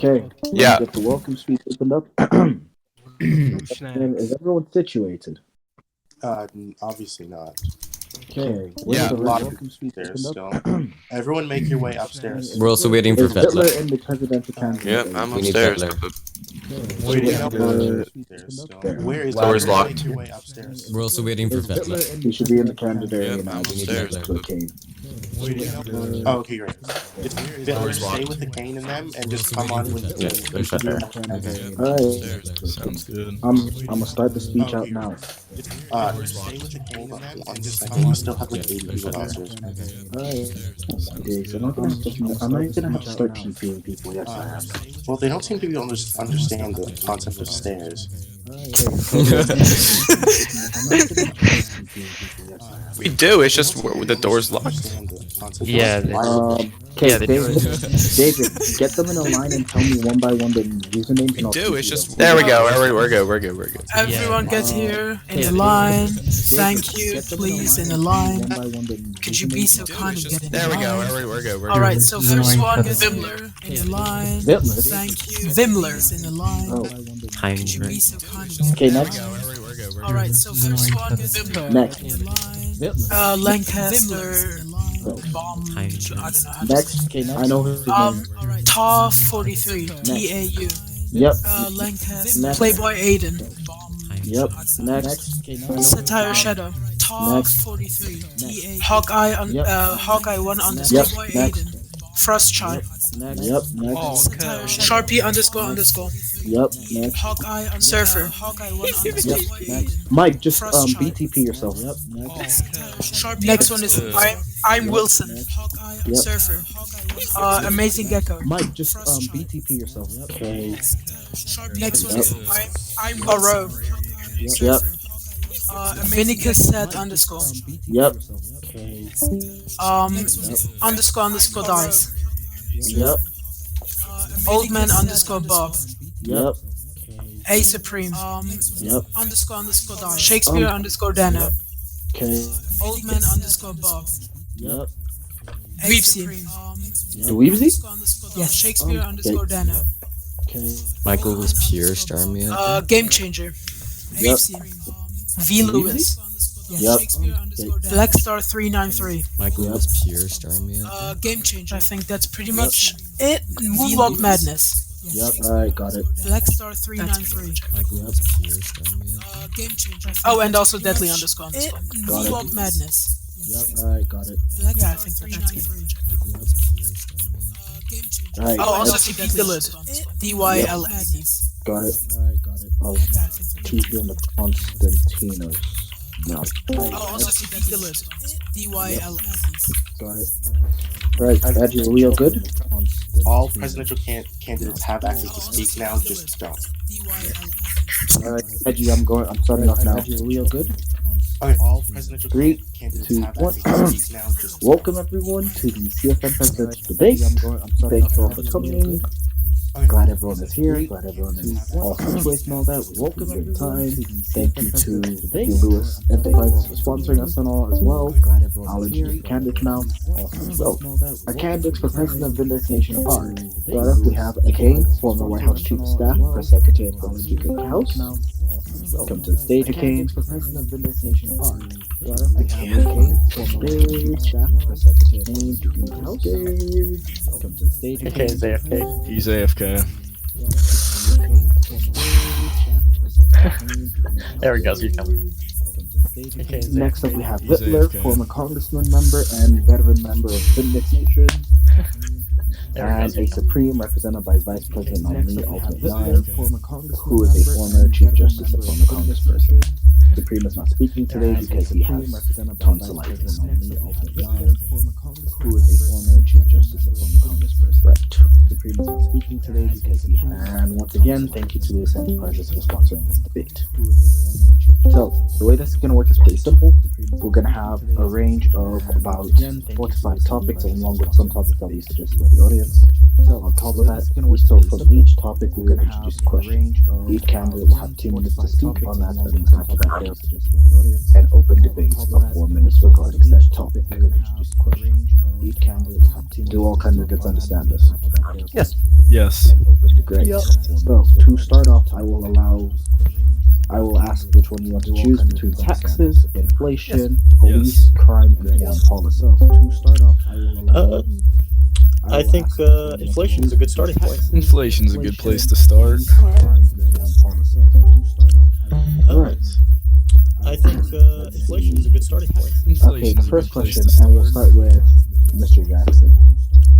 Okay. Yeah. Get the welcome speech opened up. Is everyone situated? Obviously not. Okay. Yeah. The Lot of welcome speech There's opened up. still. Everyone make your way upstairs. We're also waiting for Is Vitler Vitler. in the presidential candidate? Yep, I'm We need upstairs. Vitler. Waiting There. upstairs still. Where is Door's everyone locked. make your way upstairs? We're also waiting for Is Vitler. Vitler? He should be in the candidate area Yep, now. I'm We need upstairs. to Akain. Oh, okay, great. Vitler, stay with Akain and them, and just come on when Yeah, there's Vitler. Alright. Sounds good. I'm gonna start the speech out now. Stay with Akain and them, and just I think we still have like 80 people downstairs. Okay, so I'm not gonna have to start TPing people. Yes, I am. Well, they don't seem to be understand the concept of stairs. We do, it's just the door's locked. Yeah. Okay, David, get them in a line and tell me one by one the usernames. We do, it's just... There we go, we're good. Everyone get here in a line. Thank you, please, in a line. Could you be so kind and get in a line? There we go, we're good. Alright, so first one is Vitler in a line. Vitler? Thank you. Vimler in a line. Oh. Could you be so kind and get in a line? Okay, next. Alright, so first one is Vitler Next. in a line. Lancaster. Bomb. I don't know how to Next. Okay, next. I know his name. Tar 43. TAU. Yep. Lancaster. Next. Playboy Aiden. Yep. Next. Satire Shadow. Tar Next. 43. TAU. Hawkeye. Hawkeye 1 underscore Yep. Playboy Next. Aiden. Frostchild. Yep. Next. Sharpie underscore. Yep. Next. Hawkeye Surfer. Hawkeye 1 underscore Yep. Playboy Next. Aiden. Mike, just Frostchild. BTP yourself. Yep. Next. Sharpie next one is I'm Wilson. Yep. Surfer. Amazing Gecko. Mike, just BTP yourself. Okay. Next one is I'm Oro. Yep. Vinicus said underscore. Yep. Okay. Underscore dies. Yep. Old man underscore Bob. Yep. aSupreme. Yep. Underscore dies. Shakespeare underscore Dano. Okay. Old man underscore Bob. Yep. Weepsy. Dweebsy? Yes. Shakespeare underscore Dano. Okay. Michael was pure Starmia. Game changer. Yep. V Lewis. Yep. Blackstar 393. Michael was pure Starmia. Game changer. I think that's pretty much it. Moonwalk Madness. Yep. Alright, got it. Blackstar 393. Michael was pure Starmia. Game changer. Oh, and also Deadly underscore. Got it. Moonwalk Madness. Yep. Alright, got it. Yeah, I think that's it. Michael was pure Starmia. Alright. Oh, also TP Dillard. DYLS. Got it. Alright, got it. Oh, TP on the Constantinos. No. Oh, also TP Dillard. DYLS. Got it. Alright, Edgy, are we all good? All presidential candidates have access to speak now, just don't. Alright, Edgy, I'm starting off now. Edgy, are we all good? Okay, all presidential 3, candidates 2, have 1. access to speak now, just don't. Welcome everyone to the CFN Presidential Debate. Thank you all for coming. Glad everyone is here. Glad everyone is awesome choice and all that. Welcome every time. Thank you to the Lewis Enterprises for sponsoring us and all as well. I'll introduce the candidates now. So, our candidates for President of Vindex Nation are: start off, we have Akain, former White House Chief of Staff, Press Secretary of the House. Welcome to the stage, Akain, for President of Vindex Nation are: Akain, former Chief of Staff, Press Secretary of the House. Welcome to the stage, Okay, he's AFK. He's AFK. There we go, he's coming. Next up, we have Vitler, former congressman member and veteran member of Vindex Nation, and aSupreme, represented by Vice President nominee Alternate 9, who is a former Chief Justice and former congressperson. Supreme is not speaking today because he has tonsillitis. Who is a former Chief Justice and former congressperson. Right. Supreme is not speaking today because he has. And once again, thank you to Lewis Enterprises for sponsoring this debate. So, the way this is going to work is pretty simple. We're going to have a range of about 4 to 5 topics, along with some topics that we suggested by the audience. On top of that, so from each topic, we're going to introduce a question. Each candidate will have 2 minutes to speak on that, and after that, and open debate of 4 minutes regarding that topic. Each candidate will have 2 minutes. Do all candidates understand this? Yes. Great. Yep. So to start off, I will ask which one you want to choose between taxes, inflation, police, crime, and foreign policy. So to start off, I think inflation is a good starting point. Inflation's a good place to start. Alright. I think inflation is a good starting point. Okay, the first question, and we'll start with Mr. Jackson.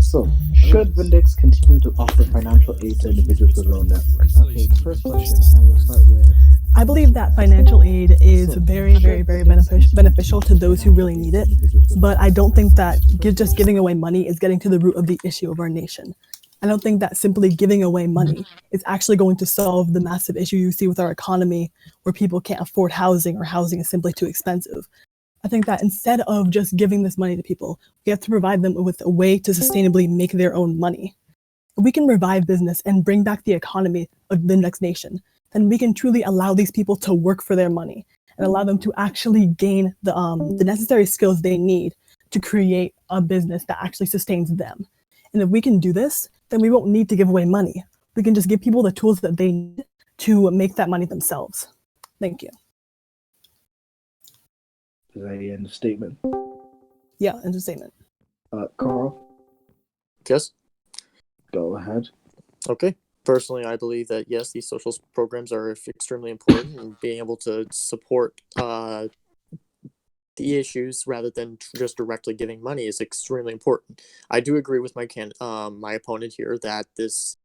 So, should Vindex continue to offer financial aid to individuals with low net worth? Okay, the first question, and we'll start with... I believe that financial aid is very, very, very beneficial to those who really need it, but I don't think that just giving away money is getting to the root of the issue of our nation. I don't think that simply giving away money is actually going to solve the massive issue you see with our economy, where people can't afford housing or housing is simply too expensive. I think that instead of just giving this money to people, we have to provide them with a way to sustainably make their own money. If we can revive business and bring back the economy of the next nation, then we can truly allow these people to work for their money and allow them to actually gain the necessary skills they need to create a business that actually sustains them. And if we can do this, then we won't need to give away money. We can just give people the tools that they need to make that money themselves. Thank you. Is that the end of statement? Yeah, end of statement. Carl, Yes? go ahead. Okay. Personally, I believe that yes, these social programs are extremely important, and being able to support the issues rather than just directly giving money is extremely important. I do agree with my opponent here that this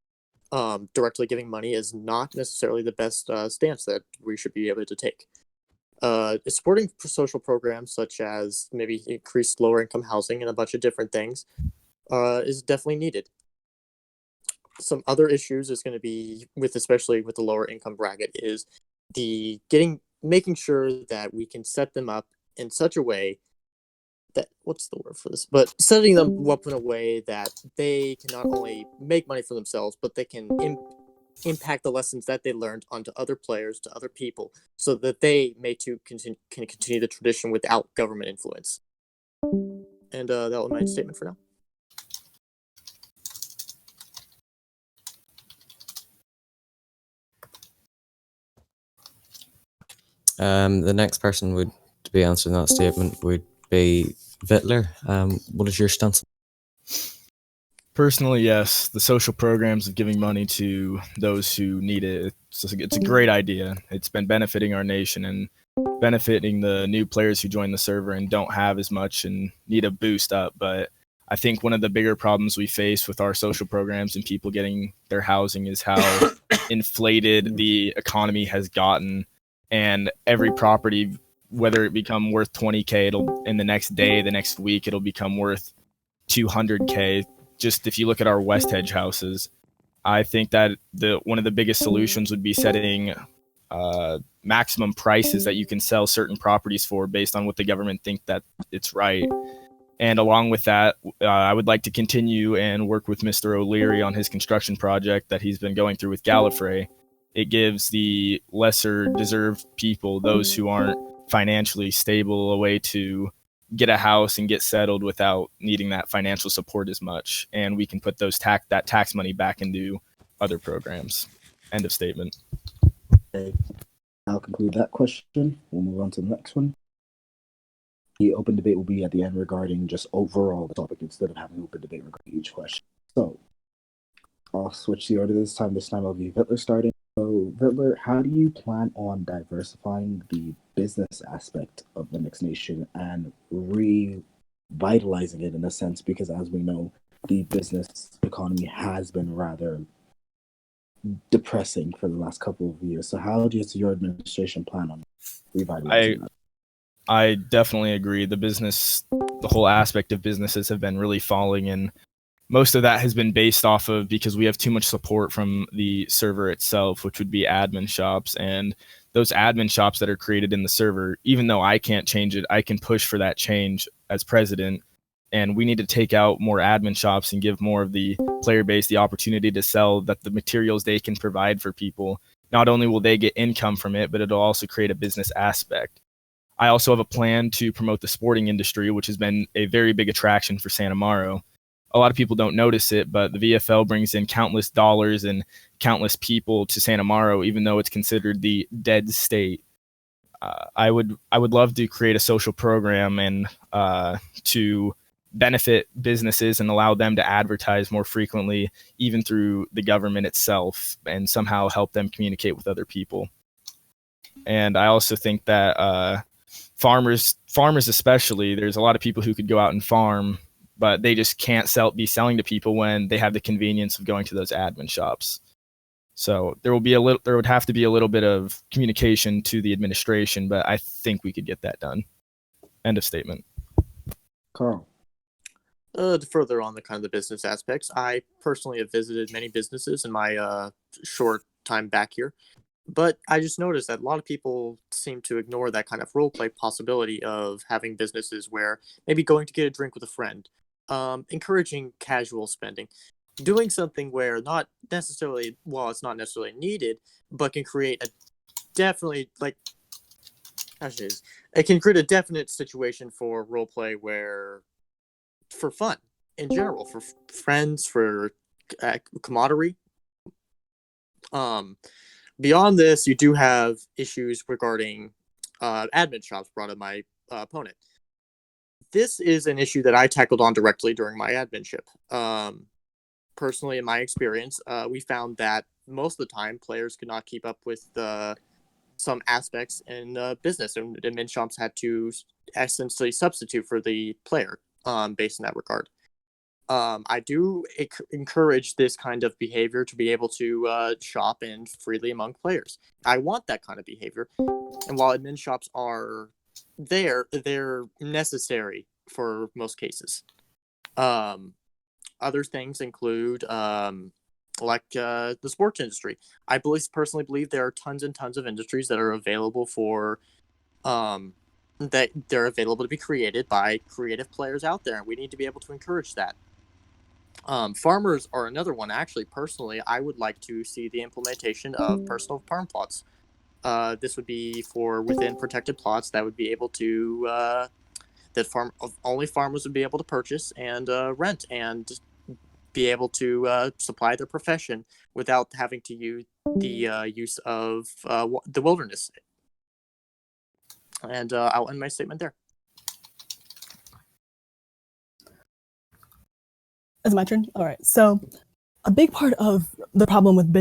directly giving money is not necessarily the best stance that we should be able to take. Supporting social programs such as maybe increased lower income housing and a bunch of different things is definitely needed. Some other issues is going to be especially with the lower income bracket is making sure that we can set them up in such a way that but setting them up in a way that they can not only make money for themselves, but they can impact the lessons that they learned onto other players, to other people, so that they may too can continue the tradition without government influence. And that was my statement for now. The next person would be answering that statement would be Vitler. What is your stance? Personally, yes, the social programs of giving money to those who need it, it's a great idea. It's been benefiting our nation and benefiting the new players who join the server and don't have as much and need a boost up. But I think one of the bigger problems we face with our social programs and people getting their housing is how inflated the economy has gotten. And every property, whether it become worth 20K, in the next day, the next week, it'll become worth 200K. Just if you look at our West Hedge houses, I think that one of the biggest solutions would be setting maximum prices that you can sell certain properties for based on what the government think that it's right. And along with that, I would like to continue and work with Mr. O'Leary on his construction project that he's been going through with Gallifrey. It gives the lesser deserved people, those who aren't financially stable, a way to get a house and get settled without needing that financial support as much. And we can put that tax money back into other programs. End of statement. Okay. I'll conclude that question. We'll move on to the next one. The open debate will be at the end regarding just overall the topic instead of having open debate regarding each question. So I'll switch the order this time. This time I'll be Vitler starting. So Vitler, how do you plan on diversifying the business aspect of the Next Nation and revitalizing it in a sense? Because as we know, the business economy has been rather depressing for the last couple of years. So how does your administration plan on revitalizing that? I definitely agree. The whole aspect of businesses have been really falling, and most of that has been based off of because we have too much support from the server itself, which would be admin shops. And those admin shops that are created in the server, even though I can't change it, I can push for that change as president. And we need to take out more admin shops and give more of the player base the opportunity to sell the materials they can provide for people. Not only will they get income from it, but it'll also create a business aspect. I also have a plan to promote the sporting industry, which has been a very big attraction for Santa Mauro. a lot of people don't notice it, but the VFL brings in countless dollars and countless people to Santa Mauro, even though it's considered the dead state. I would love to create a social program and to benefit businesses and allow them to advertise more frequently, even through the government itself, and somehow help them communicate with other people. And I also think that farmers especially, there's a lot of people who could go out and farm, but they just can't be selling to people when they have the convenience of going to those admin shops. So there would have to be a little bit of communication to the administration, but I think we could get that done. End of statement. Carl. Further on the kind of the business aspects, I personally have visited many businesses in my short time back here, but I just noticed that a lot of people seem to ignore that kind of roleplay possibility of having businesses where maybe going to get a drink with a friend, encouraging casual spending, doing something where not necessarily, well, it's not necessarily needed, but can create a definitely, like, it can create a definite situation for roleplay where, for fun in general, for friends, for camaraderie. Beyond this, you do have issues regarding admin shops brought up my opponent. This is an issue that I tackled on directly during my adminship. Personally, in my experience, we found that most of the time players could not keep up with some aspects in business, and admin shops had to essentially substitute for the player based in that regard. I do encourage this kind of behavior to be able to shop and freely among players. I want that kind of behavior. And while admin shops are there, they're necessary for most cases. Other things include like the sports industry. I personally believe there are tons and tons of industries that are available for that they're available to be created by creative players out there, and we need to be able to encourage that. Farmers are another one. Actually, personally, I would like to see the implementation of personal farm plots. This would be for within protected plots that would be able to only farmers would be able to purchase and rent and be able to supply their profession without having to use the use of the wilderness. And I'll end my statement there. Is it my turn? All right. So a big part of the problem with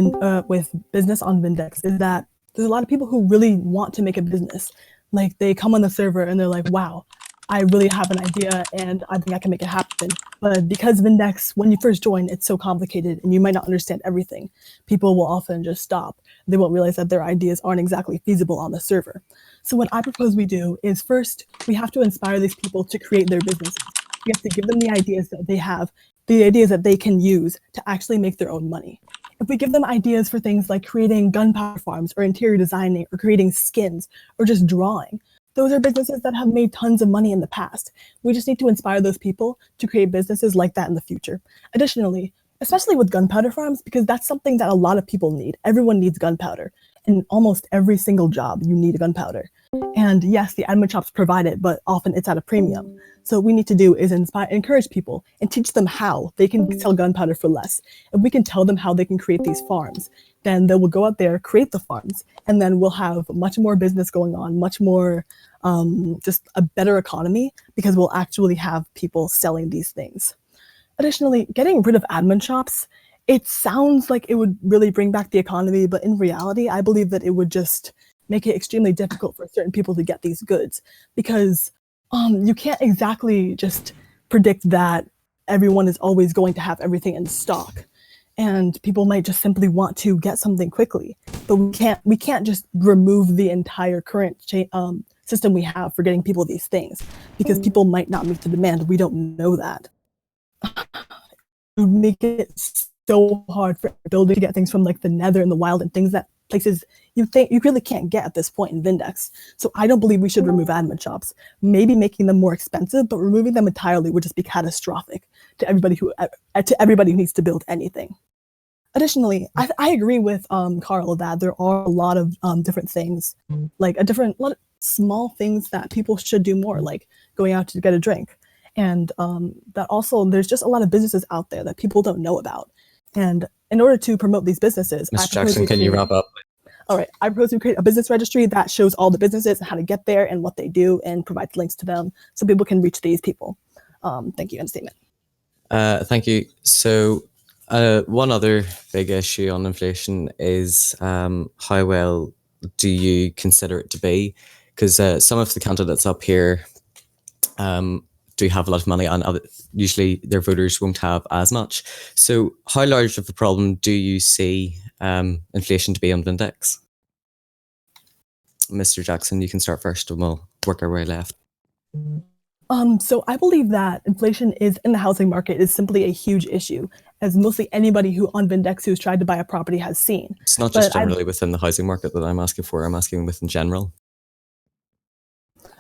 business on Vindex is that there's a lot of people who really want to make a business. Like, they come on the server and they're like, wow, I really have an idea and I think I can make it happen. But because Vindex, when you first join, it's so complicated and you might not understand everything, people will often just stop. They won't realize that their ideas aren't exactly feasible on the server. So what I propose we do is, first, we have to inspire these people to create their businesses. We have to give them the ideas that they have, the ideas that they can use to actually make their own money. If we give them ideas for things like creating gunpowder farms or interior designing or creating skins or just drawing, those are businesses that have made tons of money in the past. We just need to inspire those people to create businesses like that in the future. Additionally, especially with gunpowder farms, because that's something that a lot of people need. Everyone needs gunpowder. In almost every single job, you need a gunpowder. And yes, the admin shops provide it, but often it's at a premium. So what we need to do is encourage people and teach them how they can sell gunpowder for less. If we can tell them how they can create these farms, then they will go out there, create the farms, and then we'll have much more business going on, much more, just a better economy, because we'll actually have people selling these things. Additionally, getting rid of admin shops, it sounds like it would really bring back the economy, but in reality, I believe that it would just make it extremely difficult for certain people to get these goods, because you can't exactly just predict that everyone is always going to have everything in stock, and people might just simply want to get something quickly. But we can't just remove the entire current system we have for getting people these things, because people might not meet the demand. We don't know that. It would make it so hard for building to get things from like the Nether and the Wild and things that places you think you really can't get at this point in Vindex. So I don't believe we should remove admin shops. Maybe making them more expensive, but removing them entirely would just be catastrophic to everybody who needs to build anything. Additionally, I agree with Carl that there are a lot of different things, like lot of small things that people should do more, like going out to get a drink. And that also, there's just a lot of businesses out there that people don't know about. And in order to promote these businesses, Mr. Jackson, can you wrap up? All right, I propose we create a business registry that shows all the businesses and how to get there and what they do and provides links to them so people can reach these people. Thank you. End statement. Thank you. So one other big issue on inflation is how well do you consider it to be? Because some of the candidates up here do have a lot of money, and usually their voters won't have as much. So how large of a problem do you see inflation to be on Vindex? Mr. Jackson, you can start first and we'll work our way left. So I believe that inflation is in the housing market is simply a huge issue, as mostly anybody who on Vindex who's tried to buy a property has seen. It's not just generally within the housing market that I'm asking for. I'm asking within general.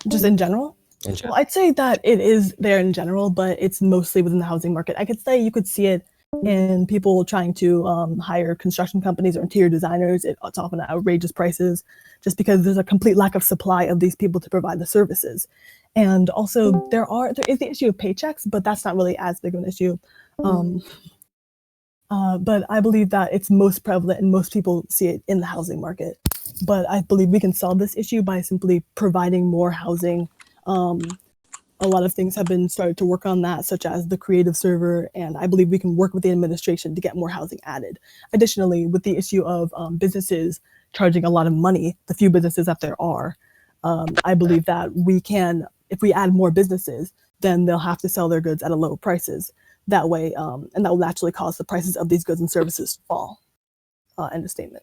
Just in general? Well, I'd say that it is there in general, but it's mostly within the housing market. I could say you could see it in people trying to hire construction companies or interior designers. It's often at outrageous prices just because there's a complete lack of supply of these people to provide the services. And also there is the issue of paychecks, but that's not really as big of an issue. But I believe that it's most prevalent and most people see it in the housing market. But I believe we can solve this issue by simply providing more housing. A lot of things have been started to work on that, such as the creative server, and I believe we can work with the administration to get more housing added. Additionally, with the issue of businesses charging a lot of money, the few businesses that there are, I believe that we can, if we add more businesses, then they'll have to sell their goods at a lower prices. That way, and that will naturally cause the prices of these goods and services to fall. End of statement.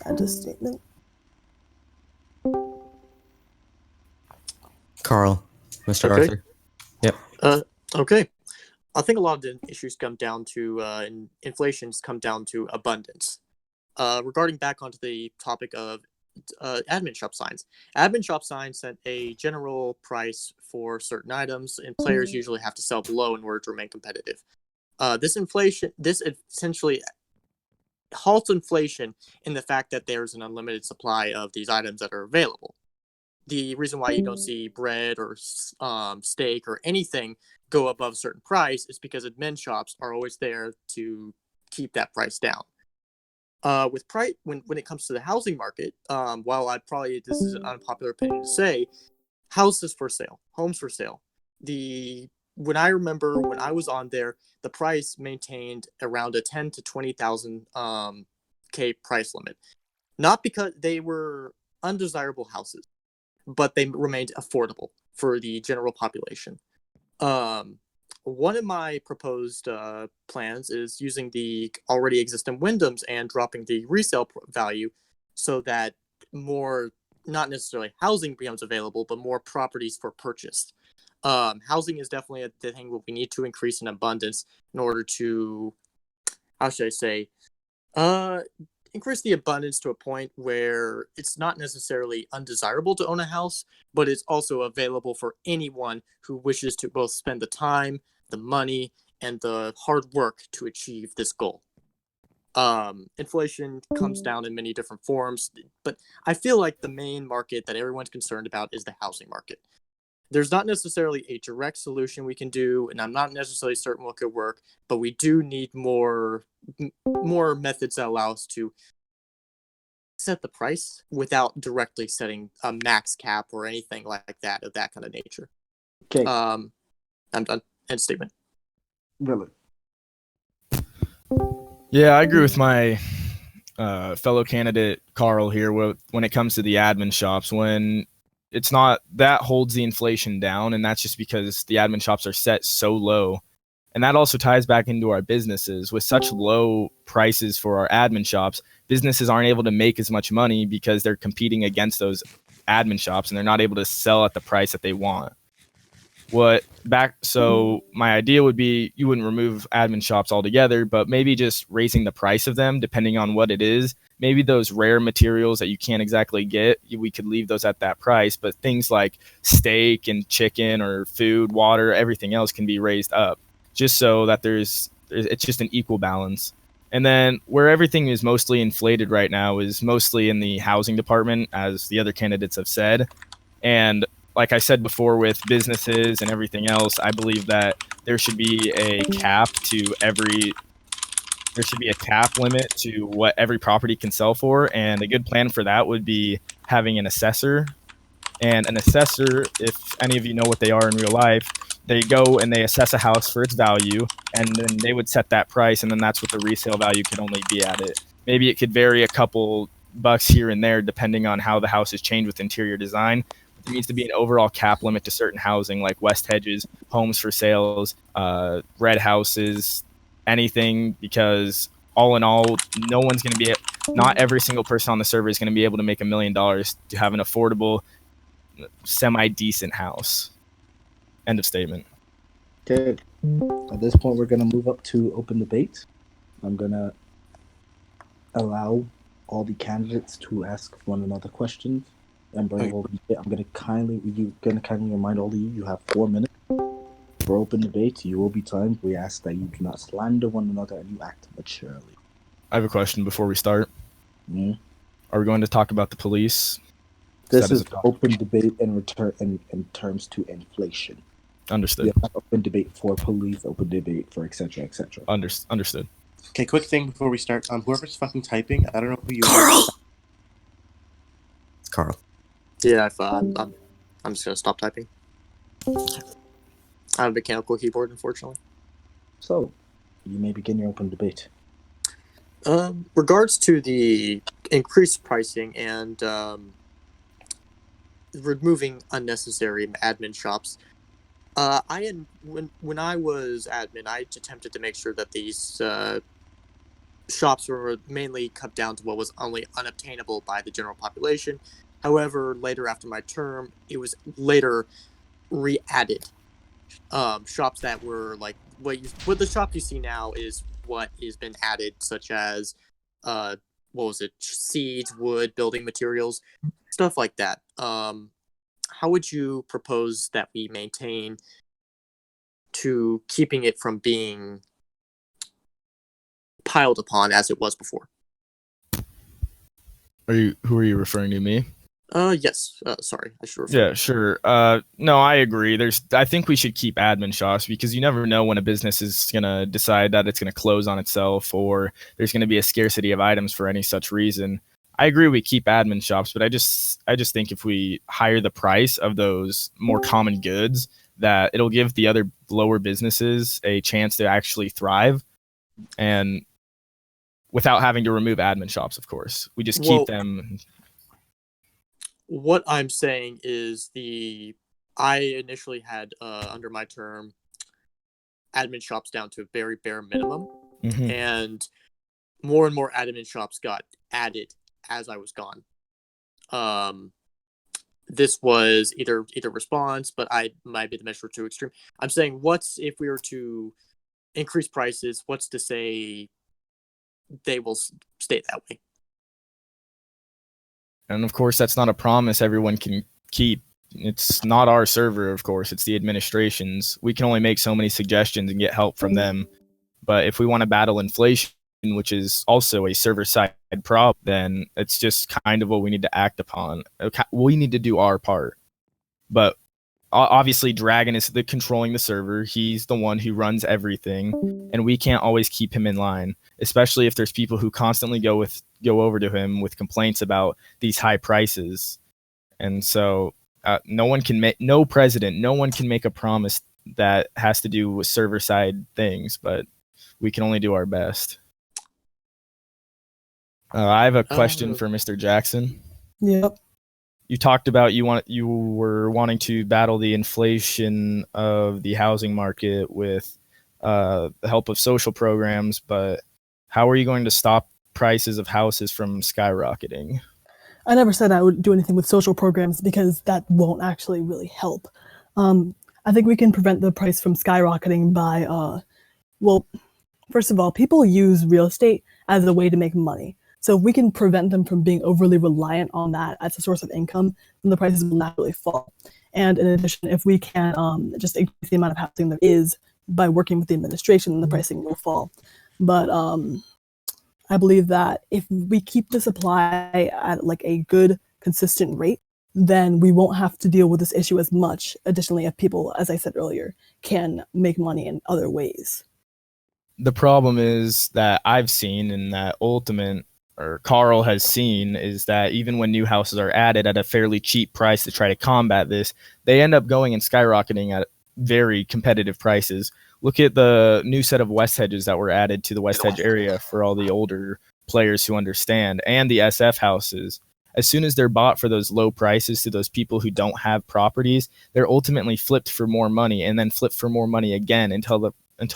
End of statement. Carl, Mr. Okay. Arthur. Yep. Okay. I think a lot of the issues come down to inflation's come down to abundance. Regarding back onto the topic of admin shop signs. Admin shop signs set a general price for certain items, and players usually have to sell below in order to remain competitive. This essentially halts inflation in the fact that there's an unlimited supply of these items that are available. The reason why you don't see bread or steak or anything go above a certain price is because admin shops are always there to keep that price down. With price, when it comes to the housing market, while this is an unpopular opinion to say, houses for sale, homes for sale. When I remember when I was on there, the price maintained around a 10 to 20,000 K price limit. Not because they were undesirable houses, but they remained affordable for the general population. One of my proposed plans is using the already existing Wyndhams and dropping the resale value so that more, not necessarily housing becomes available, but more properties for purchase. Housing is definitely the thing that we need to increase in abundance in order to, how should I say, increase the abundance to a point where it's not necessarily undesirable to own a house, but it's also available for anyone who wishes to both spend the time, the money, and the hard work to achieve this goal. Inflation comes down in many different forms, but I feel like the main market that everyone's concerned about is the housing market. There's not necessarily a direct solution we can do, and I'm not necessarily certain what could work, but we do need more methods that allow us to set the price without directly setting a max cap or anything like that of that kind of nature. Okay. I'm done. End statement. Really? Yeah, I agree with my fellow candidate Carl here. When it comes to the admin shops, when it's not, that holds the inflation down, and that's just because the admin shops are set so low. And that also ties back into our businesses. With such low prices for our admin shops, businesses aren't able to make as much money because they're competing against those admin shops and they're not able to sell at the price that they want. So my idea would be you wouldn't remove admin shops altogether, but maybe just raising the price of them depending on what it is. Maybe those rare materials that you can't exactly get, we could leave those at that price, but things like steak and chicken or food, water, everything else can be raised up, just so that it's just an equal balance. And then where everything is mostly inflated right now is mostly in the housing department, as the other candidates have said. And like I said before, with businesses and everything else, I believe that there should be a cap limit to what every property can sell for. And a good plan for that would be having an assessor. And an assessor, if any of you know what they are in real life, they go and they assess a house for its value, and then they would set that price, and then that's what the resale value could only be at it. Maybe it could vary a couple bucks here and there depending on how the house is changed with interior design. There needs to be an overall cap limit to certain housing, like West Hedges, homes for sales, red houses, anything, because all in all, not every single person on the server is going to be able to make $1 million to have an affordable, semi-decent house. End of statement. Okay. At this point, we're going to move up to open debate. I'm going to allow all the candidates to ask one another questions. I'm going to kindly remind all of you have 4 minutes for open debate. You will be timed. We ask that you do not slander one another and you act maturely. I have a question before we start. Are we going to talk about the police? This is open debate in terms to inflation. Understood. We have open debate for police, open debate for etc. etc. Understood. Okay, quick thing before we start. Whoever's fucking typing, I don't know who you Carl! are. It's Carl. Yeah, I'm just gonna stop typing. I have a mechanical keyboard, unfortunately. So, you may begin your open debate. Regards to the increased pricing and removing unnecessary admin shops, when I was admin, I attempted to make sure that these shops were mainly cut down to what was only unobtainable by the general population. However, later after my term, it was later re-added. Shops that were like what the shop you see now is what has been added, such as seeds, wood, building materials, stuff like that. How would you propose that we maintain to keeping it from being piled upon as it was before? Who are you referring to, me? Yes. Sorry, I should refer. Yeah, sure. No, I agree. I think we should keep admin shops because you never know when a business is gonna decide that it's gonna close on itself, or there's gonna be a scarcity of items for any such reason. I agree we keep admin shops, but I just think if we hire the price of those more common goods, that it'll give the other lower businesses a chance to actually thrive, and without having to remove admin shops, of course. We just keep them. What I'm saying is I initially had under my term admin shops down to a very bare minimum, and more admin shops got added as I was gone. This was either response, but I might be the measure too extreme. I'm saying, what's if we were to increase prices? What's to say they will stay that way? And of course, that's not a promise everyone can keep. It's not our server, of course. It's the administration's. We can only make so many suggestions and get help from them. But if we want to battle inflation, which is also a server-side problem, then it's just kind of what we need to act upon. We need to do our part. But obviously, Dragon is controlling the server. He's the one who runs everything, and we can't always keep him in line, especially if there's people who constantly go over to him with complaints about these high prices. And so no one can make a promise that has to do with server-side things, but we can only do our best. I have a question for Mr. Jackson. Yep. You talked about you were wanting to battle the inflation of the housing market with the help of social programs, but how are you going to stop prices of houses from skyrocketing? I never said I would do anything with social programs because that won't actually really help. I think we can prevent the price from skyrocketing by, well, first of all, people use real estate as a way to make money. So if we can prevent them from being overly reliant on that as a source of income, then the prices will naturally fall. And in addition, if we can just increase the amount of housing there is by working with the administration, then the pricing will fall. But I believe that if we keep the supply at like a good, consistent rate, then we won't have to deal with this issue as much. Additionally, if people, as I said earlier, can make money in other ways. The problem is that I've seen, and that Ultimate or Carl has seen, is that even when new houses are added at a fairly cheap price to try to combat this, they end up going and skyrocketing at very competitive prices. Look at the new set of West Hedges that were added to the West Hedge area for all the older players who understand, and the SF houses. As soon as they're bought for those low prices to those people who don't have properties, they're ultimately flipped for more money and then flipped for more money again until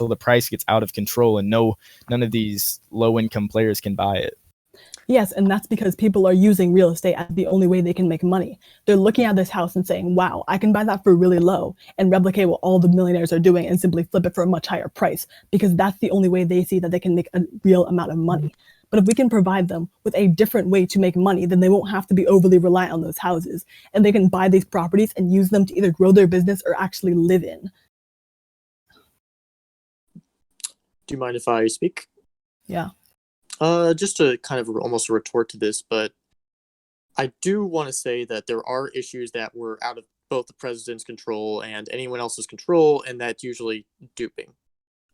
the price gets out of control and none of these low income players can buy it. Yes, and that's because people are using real estate as the only way they can make money. They're looking at this house and saying, wow, I can buy that for really low and replicate what all the millionaires are doing and simply flip it for a much higher price, because that's the only way they see that they can make a real amount of money. But if we can provide them with a different way to make money, then they won't have to be overly reliant on those houses, and they can buy these properties and use them to either grow their business or actually live in. Do you mind if I speak? Yeah. Just to kind of almost retort to this, but I do want to say that there are issues that were out of both the president's control and anyone else's control, and that's usually duping.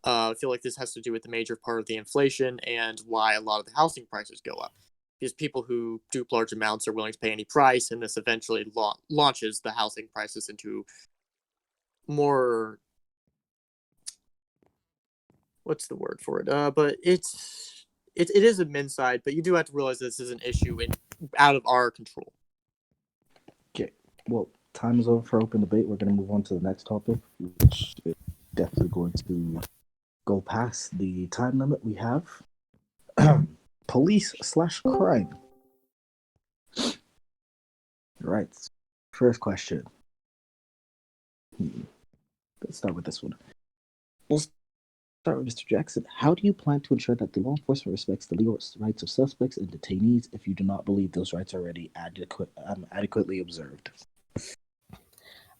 I feel like this has to do with the major part of the inflation and why a lot of the housing prices go up. Because people who dupe large amounts are willing to pay any price, and this eventually launches the housing prices into more... What's the word for it? But it is a min side, but you do have to realize this is an issue out of our control. Okay, well, time is over for open debate. We're going to move on to the next topic, which is definitely going to go past the time limit we have. Police/crime. Right. First question. Let's start with this one. We'll start with Mr. Jackson. How do you plan to ensure that the law enforcement respects the legal rights of suspects and detainees if you do not believe those rights are already adequately observed?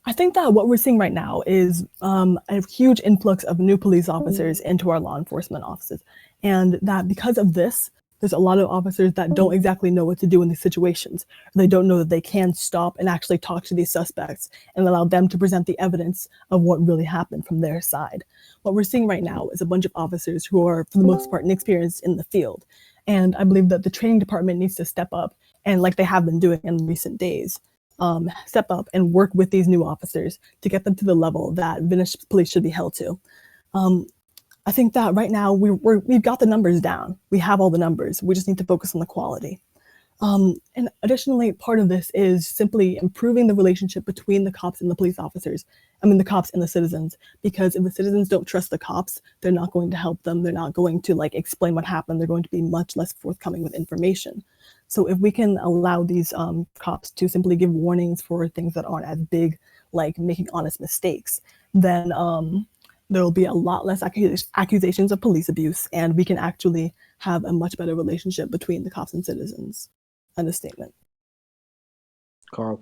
I think that what we're seeing right now is a huge influx of new police officers into our law enforcement offices. And that because of this, there's a lot of officers that don't exactly know what to do in these situations. They don't know that they can stop and actually talk to these suspects and allow them to present the evidence of what really happened from their side. What we're seeing right now is a bunch of officers who are, for the most part, inexperienced in the field. And I believe that the training department needs to step up, and like they have been doing in recent days, step up and work with these new officers to get them to the level that Vindic police should be held to. I think that right now we've got the numbers down. We have all the numbers. We just need to focus on the quality. And additionally, part of this is simply improving the relationship between the cops and the police officers. I mean, the cops and the citizens, because if the citizens don't trust the cops, they're not going to help them. They're not going to explain what happened. They're going to be much less forthcoming with information. So if we can allow these cops to simply give warnings for things that aren't as big, like making honest mistakes, then there will be a lot less accusations of police abuse, and we can actually have a much better relationship between the cops and citizens. Understatement. Carl.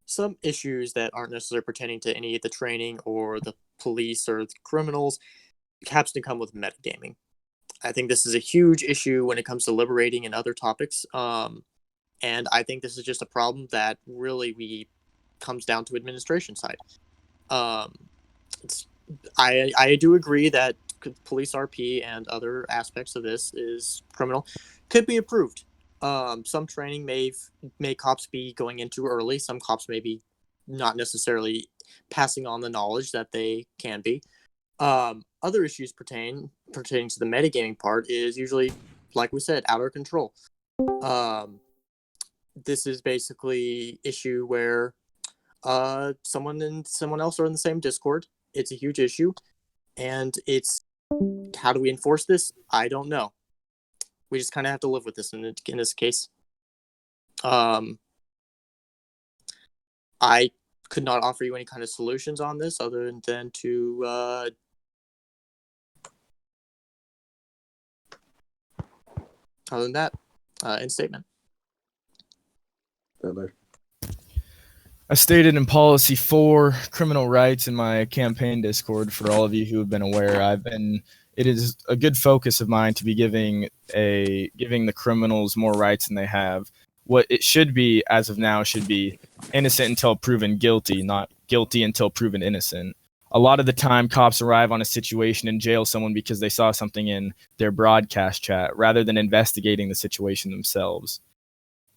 Some issues that aren't necessarily pertaining to any of the training or the police or the criminals happens to come with metagaming. I think this is a huge issue when it comes to liberating and other topics. And I think this is just a problem that really comes down to administration side. I do agree that police RP and other aspects of this is criminal could be improved. Some training may cops be going into early. Some cops may be not necessarily passing on the knowledge that they can be. Other issues pertaining to the metagaming part is usually, like we said, out of control. This is basically issue where someone and someone else are in the same Discord. It's a huge issue, and it's how do we enforce this? I don't know. We just kind of have to live with this in this case. I could not offer you any kind of solutions on this other than to other than that, in statement. Vitler. I stated in policy 4 criminal rights in my campaign Discord for all of you who have been aware. It is a good focus of mine to be giving the criminals more rights than they have. What it should be as of now should be innocent until proven guilty, not guilty until proven innocent. A lot of the time cops arrive on a situation and jail someone because they saw something in their broadcast chat rather than investigating the situation themselves.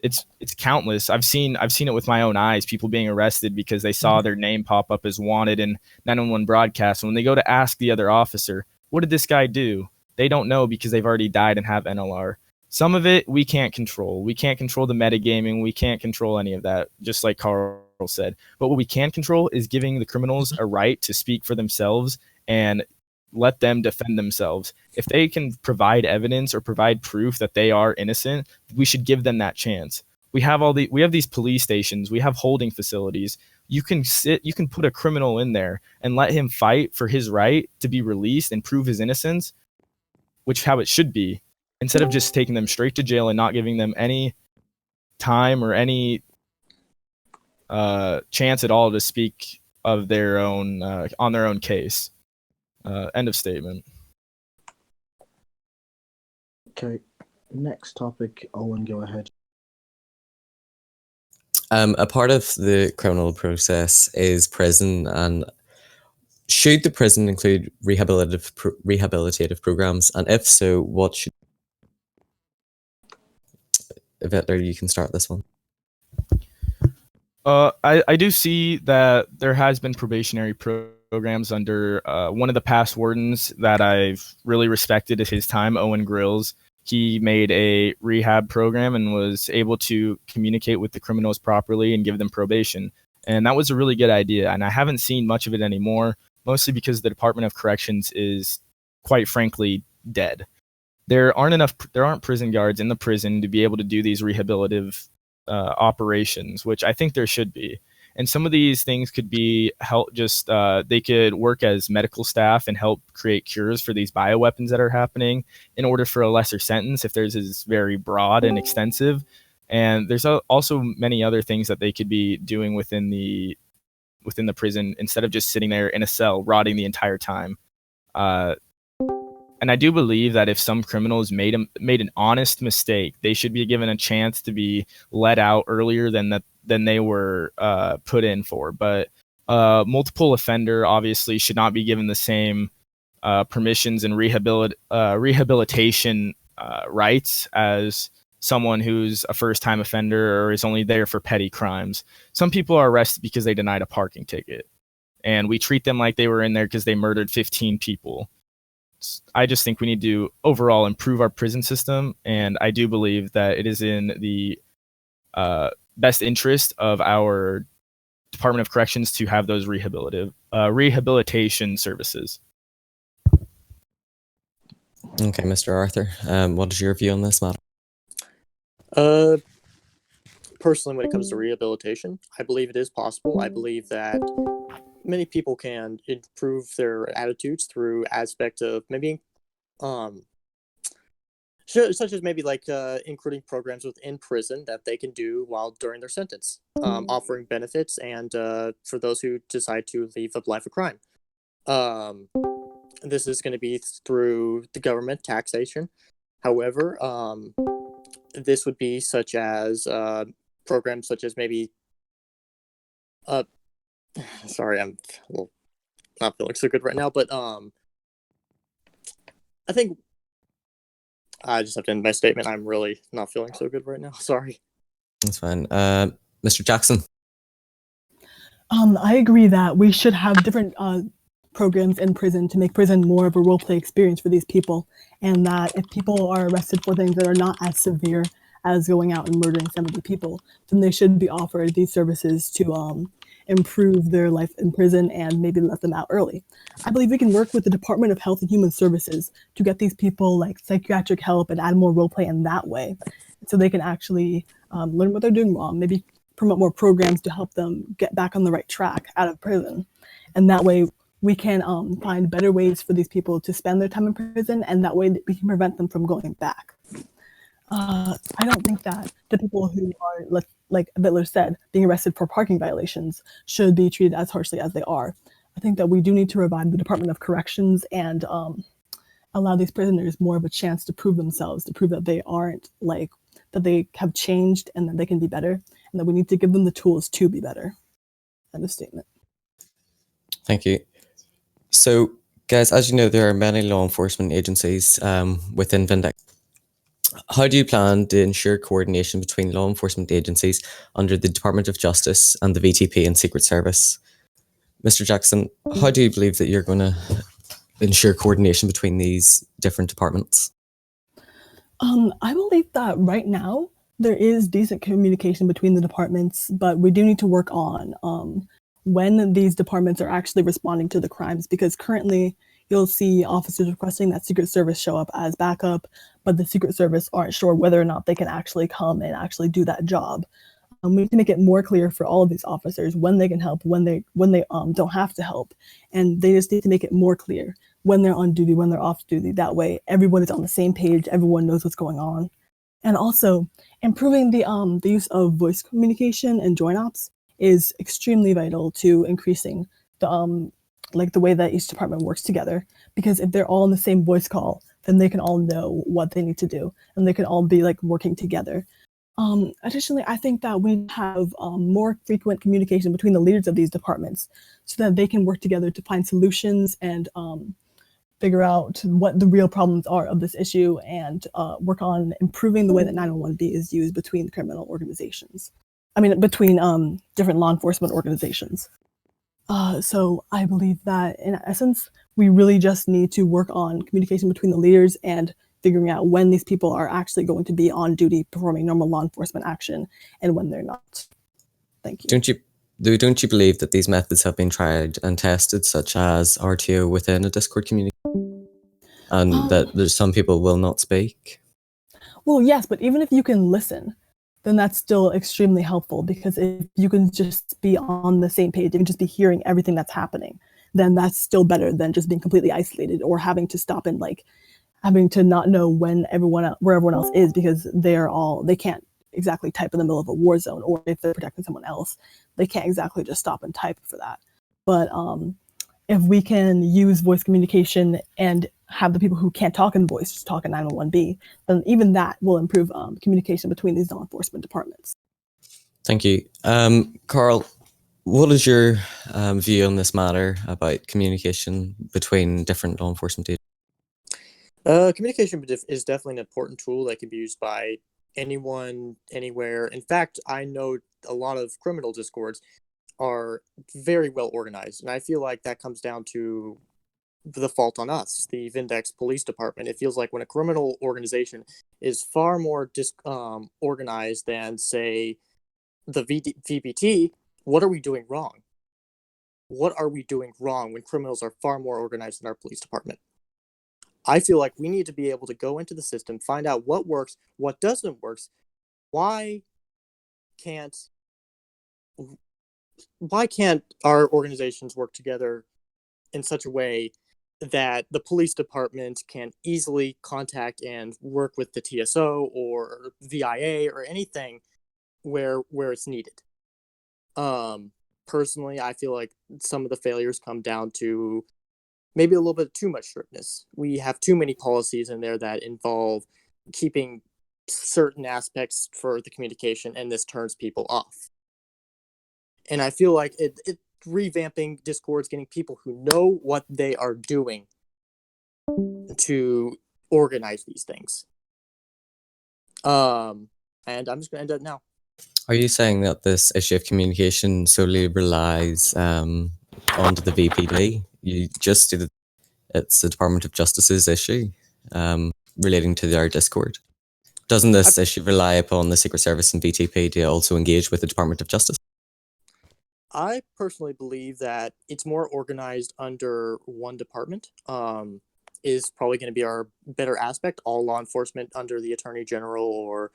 It's countless. I've seen it with my own eyes, people being arrested because they saw their name pop up as wanted in 911 broadcast. And when they go to ask the other officer, what did this guy do? They don't know because they've already died and have NLR. Some of it we can't control. We can't control the metagaming. We can't control any of that, just like Carl said. But what we can control is giving the criminals a right to speak for themselves and let them defend themselves. If they can provide evidence or provide proof that they are innocent, we should give them that chance. We have these police stations, we have holding facilities. You can put a criminal in there and let him fight for his right to be released and prove his innocence, which how it should be, instead of just taking them straight to jail and not giving them any time or any chance at all to speak of their own on their own case. End of statement. Okay, next topic. Owen, go ahead. A part of the criminal process is prison, and should the prison include rehabilitative programs, and if so, what should? Vitler, you can start this one. I do see that there has been probationary programs under one of the past wardens that I've really respected at his time, Owen Grills. He made a rehab program and was able to communicate with the criminals properly and give them probation. And that was a really good idea. And I haven't seen much of it anymore, mostly because the Department of Corrections is, quite frankly, dead. There aren't prison guards in the prison to be able to do these rehabilitative operations, which I think there should be. And some of these things could be they could work as medical staff and help create cures for these bioweapons that are happening in order for a lesser sentence if theirs is very broad and extensive. And there's also many other things that they could be doing within the prison instead of just sitting there in a cell rotting the entire time. And I do believe that if some criminals made an honest mistake, they should be given a chance to be let out earlier than they were put in for. But multiple offender obviously should not be given the same permissions and rehabilitation rights as someone who's a first-time offender or is only there for petty crimes. Some people are arrested because they denied a parking ticket, and we treat them like they were in there because they murdered 15 people. I just think we need to overall improve our prison system, and I do believe that it is in the best interest of our Department of Corrections to have those rehabilitation services. Okay, Mr. Arthur, what is your view on this matter? Personally, when it comes to rehabilitation, I believe it is possible. I believe that many people can improve their attitudes through aspect of maybe such as maybe like including programs within prison that they can do while during their sentence, offering benefits and for those who decide to leave a life of crime. This is going to be through the government taxation. However, this would be such as programs such as maybe sorry, I'm not feeling so good right now, but I think I just have to end my statement. I'm really not feeling so good right now. Sorry. That's fine. Mr. Jackson. I agree that we should have different programs in prison to make prison more of a roleplay experience for these people, and that if people are arrested for things that are not as severe as going out and murdering 70 people, then they should be offered these services to improve their life in prison and maybe let them out early. I believe we can work with the Department of Health and Human Services to get these people like psychiatric help and add more roleplay in that way, so they can actually learn what they're doing wrong, maybe promote more programs to help them get back on the right track out of prison. And that way we can find better ways for these people to spend their time in prison, and that way we can prevent them from going back. I don't think that the people who are, like Vitler said, being arrested for parking violations should be treated as harshly as they are. I think that we do need to revive the Department of Corrections and allow these prisoners more of a chance to prove themselves, to prove that they aren't that they have changed and that they can be better, and that we need to give them the tools to be better. End of statement. Thank you. So, guys, as you know, there are many law enforcement agencies within Vindex. How do you plan to ensure coordination between law enforcement agencies under the Department of Justice and the VTP and Secret Service? Mr. Jackson, how do you believe that you're going to ensure coordination between these different departments? I believe that right now there is decent communication between the departments, but we do need to work on when these departments are actually responding to the crimes, because currently you'll see officers requesting that Secret Service show up as backup, but the Secret Service aren't sure whether or not they can actually come and actually do that job. We need to make it more clear for all of these officers when they can help, when they don't have to help, and they just need to make it more clear when they're on duty, when they're off duty. That way, everyone is on the same page. Everyone knows what's going on, and also improving the use of voice communication and joint ops is extremely vital to increasing the the way that each department works together. Because if they're all in the same voice call, then they can all know what they need to do, and they can all be working together. Additionally, I think that we have more frequent communication between the leaders of these departments so that they can work together to find solutions and figure out what the real problems are of this issue, and work on improving the way that 911B is used between criminal organizations. Between different law enforcement organizations. So I believe that in essence, we really just need to work on communication between the leaders and figuring out when these people are actually going to be on duty performing normal law enforcement action and when they're not. Thank you. Don't you believe that these methods have been tried and tested, such as RTO within a Discord community, and that there's some people will not speak? Well, yes, but even if you can listen, then that's still extremely helpful, because if you can just be on the same page, you can just be hearing everything that's happening, then that's still better than just being completely isolated or having to stop and having to not know where everyone else is, because they can't exactly type in the middle of a war zone, or if they're protecting someone else, they can't exactly just stop and type for that. But if we can use voice communication and have the people who can't talk in voice just talk in 911B, then even that will improve communication between these law enforcement departments. Thank you. Carl, what is your view on this matter about communication between different law enforcement agencies? Communication is definitely an important tool that can be used by anyone, anywhere. In fact, I know a lot of criminal discords are very well organized, and I feel like that comes down to the fault on us, the Vindex Police Department. It feels like when a criminal organization is far more organized than, say, the VPT, what are we doing wrong? What are we doing wrong when criminals are far more organized than our police department? I feel like we need to be able to go into the system, find out what works, what doesn't work. Why can't our organizations work together in such a way that the police department can easily contact and work with the TSO or VIA or anything where it's needed? Personally, I feel like some of the failures come down to maybe a little bit too much strictness. We have too many policies in there that involve keeping certain aspects for the communication, and this turns people off. And I feel like it revamping Discords, getting people who know what they are doing to organize these things. And I'm just going to end it now. Are you saying that this issue of communication solely relies onto the VPD? You just stated it's the Department of Justice's issue relating to our Discord. Doesn't this issue rely upon the Secret Service and VTP to also engage with the Department of Justice? I personally believe that it's more organized under one department. Is probably going to be our better aspect. All law enforcement under the Attorney General,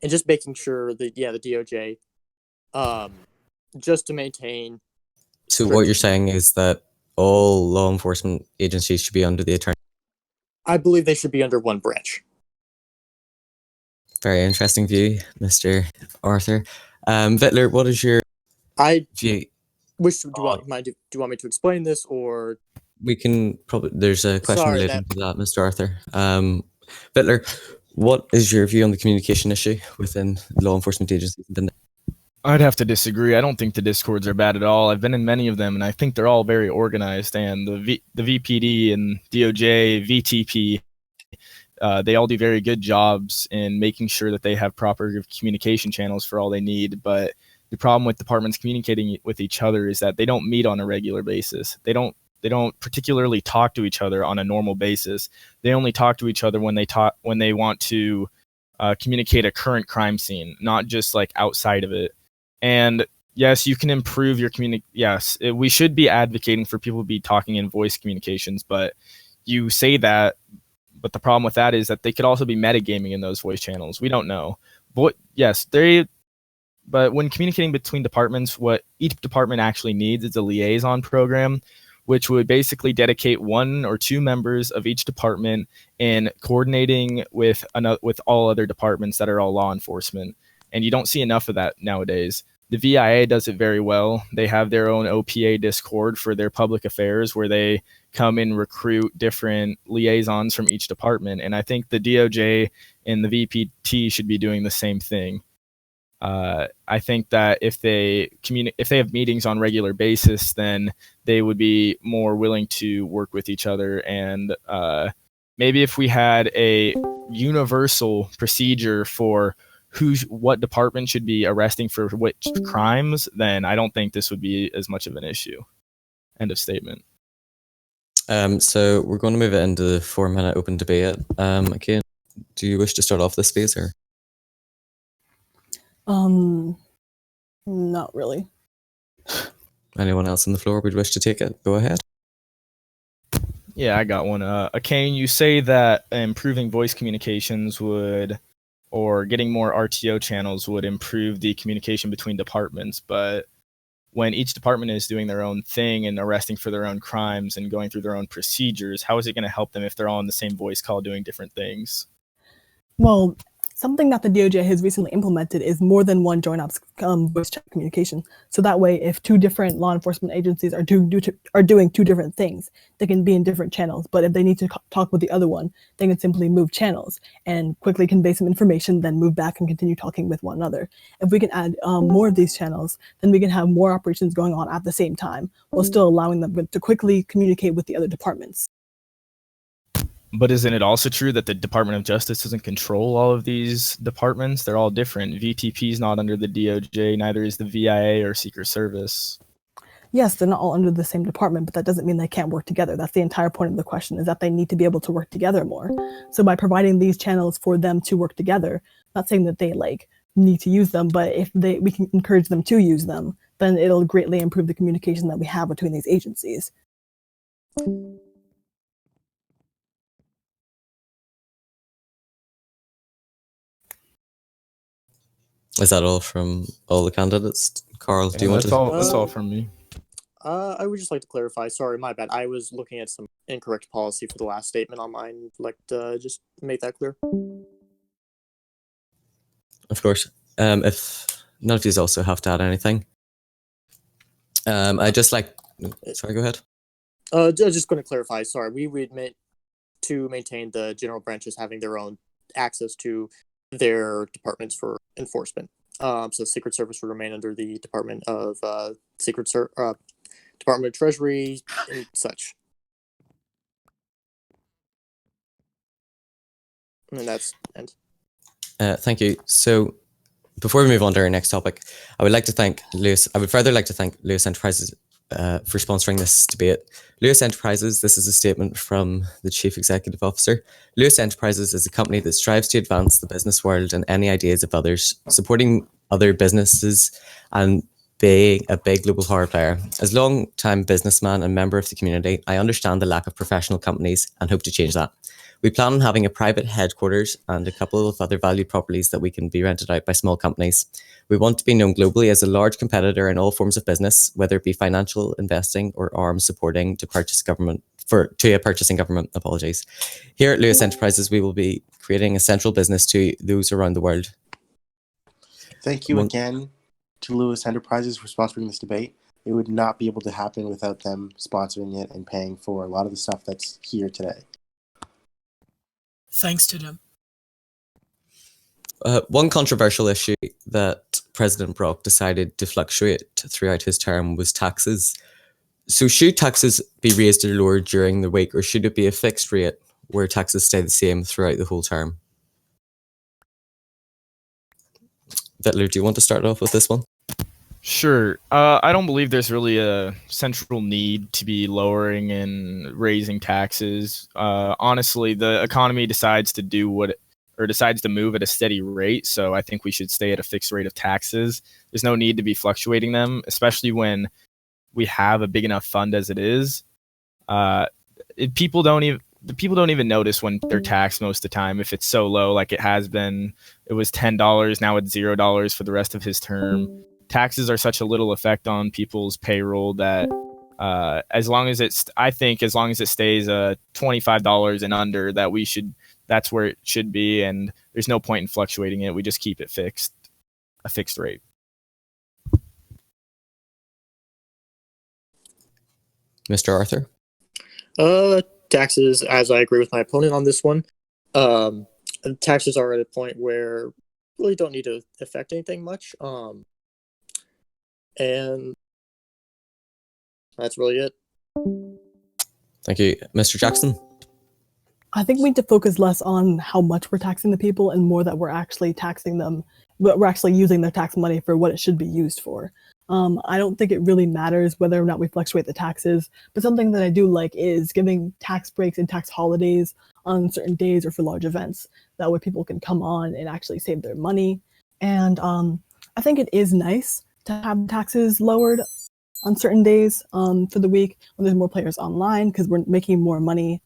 and just making sure that the DOJ just to maintain. So what you're saying is that all law enforcement agencies should be under the attorney. I believe they should be under one branch. Very interesting view, Mr. Arthur. Vitler, what is your view? Do you want me to explain this, or we can probably? There's a question Sorry, relating to that, Mr. Arthur. Vitler, what is your view on the communication issue within law enforcement agencies? I'd have to disagree. I don't think the Discords are bad at all. I've been in many of them, and I think they're all very organized. And the VPD and DOJ, VTP, they all do very good jobs in making sure that they have proper communication channels for all they need. But the problem with departments communicating with each other is that they don't meet on a regular basis. They don't particularly talk to each other on a normal basis. They only talk to each other when they want to communicate a current crime scene, not just like outside of it. And yes, you can improve your we should be advocating for people to be talking in voice communications, but you say that, but the problem with that is that they could also be metagaming in those voice channels. We don't know. But when communicating between departments, what each department actually needs is a liaison program, which would basically dedicate 1 or 2 members of each department in coordinating with all other departments that are all law enforcement. And you don't see enough of that nowadays. The VIA does it very well. They have their own OPA Discord for their public affairs where they come and recruit different liaisons from each department. And I think the DOJ and the VPT should be doing the same thing. I think that if they have meetings on regular basis, then they would be more willing to work with each other. And maybe if we had a universal procedure for what department should be arresting for which crimes, then I don't think this would be as much of an issue. End of statement. So we're going to move it into the 4-minute open debate. Akain, do you wish to start off this phase, or? Not really. Anyone else on the floor would wish to take it? Go ahead. Yeah, I got one. Akain, you say that improving voice communications or getting more RTO channels would improve the communication between departments, but when each department is doing their own thing and arresting for their own crimes and going through their own procedures, how is it going to help them if they're all in the same voice call doing different things? Well, something that the DOJ has recently implemented is more than one joint ops voice chat communication. So that way, if 2 different law enforcement agencies are doing 2 different things, they can be in different channels. But if they need to talk with the other one, they can simply move channels and quickly convey some information, then move back and continue talking with one another. If we can add more of these channels, then we can have more operations going on at the same time, while still allowing them to quickly communicate with the other departments. But isn't it also true that the Department of Justice doesn't control all of these departments? They're all different. VTP is not under the DOJ, neither is the VIA or Secret Service. Yes, they're not all under the same department, but that doesn't mean they can't work together. That's the entire point of the question, is that they need to be able to work together more. So by providing these channels for them to work together, not saying that they need to use them, but if we can encourage them to use them, then it'll greatly improve the communication that we have between these agencies. Is that all from all the candidates? Carl, do you want to? That's all from me. I would just like to clarify. Sorry, my bad. I was looking at some incorrect policy for the last statement on mine. I'd like to just make that clear. Of course. If none of you also have to add anything. I just like... Sorry, go ahead. Just going to clarify. Sorry, we would to maintain the general branches having their own access to their departments for enforcement. So Secret Service would remain under the Department of Department of Treasury and such. And that's end. Thank you. So before we move on to our next topic, I would further like to thank Lewis Enterprises for sponsoring this debate. Lewis Enterprises, this is a statement from the Chief Executive Officer. Lewis Enterprises is a company that strives to advance the business world and any ideas of others, supporting other businesses and being a big global power player. As a long-time businessman and member of the community, I understand the lack of professional companies and hope to change that. We plan on having a private headquarters and a couple of other valued properties that we can be rented out by small companies. We want to be known globally as a large competitor in all forms of business, whether it be financial investing or arms supporting to a purchasing government. Apologies. Here at Lewis Enterprises, we will be creating a central business to those around the world. Thank you again to Lewis Enterprises for sponsoring this debate. It would not be able to happen without them sponsoring it and paying for a lot of the stuff that's here today. Thanks to them. One controversial issue that President Brock decided to fluctuate throughout his term was taxes. So should taxes be raised or lowered during the week, or should it be a fixed rate where taxes stay the same throughout the whole term? Vitler, do you want to start off with this one? Sure. I don't believe there's really a central need to be lowering and raising taxes. Honestly, the economy decides to move at a steady rate. So I think we should stay at a fixed rate of taxes. There's no need to be fluctuating them, especially when we have a big enough fund as it is. People don't even notice when they're taxed most of the time. If it's so low, like it has been, it was $10, now it's $0 for the rest of his term. Taxes are such a little effect on people's payroll that as long as it stays $25 and under, that's where it should be, and there's no point in fluctuating it. We just keep it a fixed rate. Mr. Arthur? Taxes, as I agree with my opponent on this one, taxes are at a point where really don't need to affect anything much. And that's really it. Thank you. Mr. Jackson? I think we need to focus less on how much we're taxing the people and more that we're actually taxing them, but we're actually using their tax money for what it should be used for. I don't think it really matters whether or not we fluctuate the taxes, but something that I do like is giving tax breaks and tax holidays on certain days or for large events. That way people can come on and actually save their money. And I think it is nice to have taxes lowered on certain days for the week when there's more players online, because we're making more money,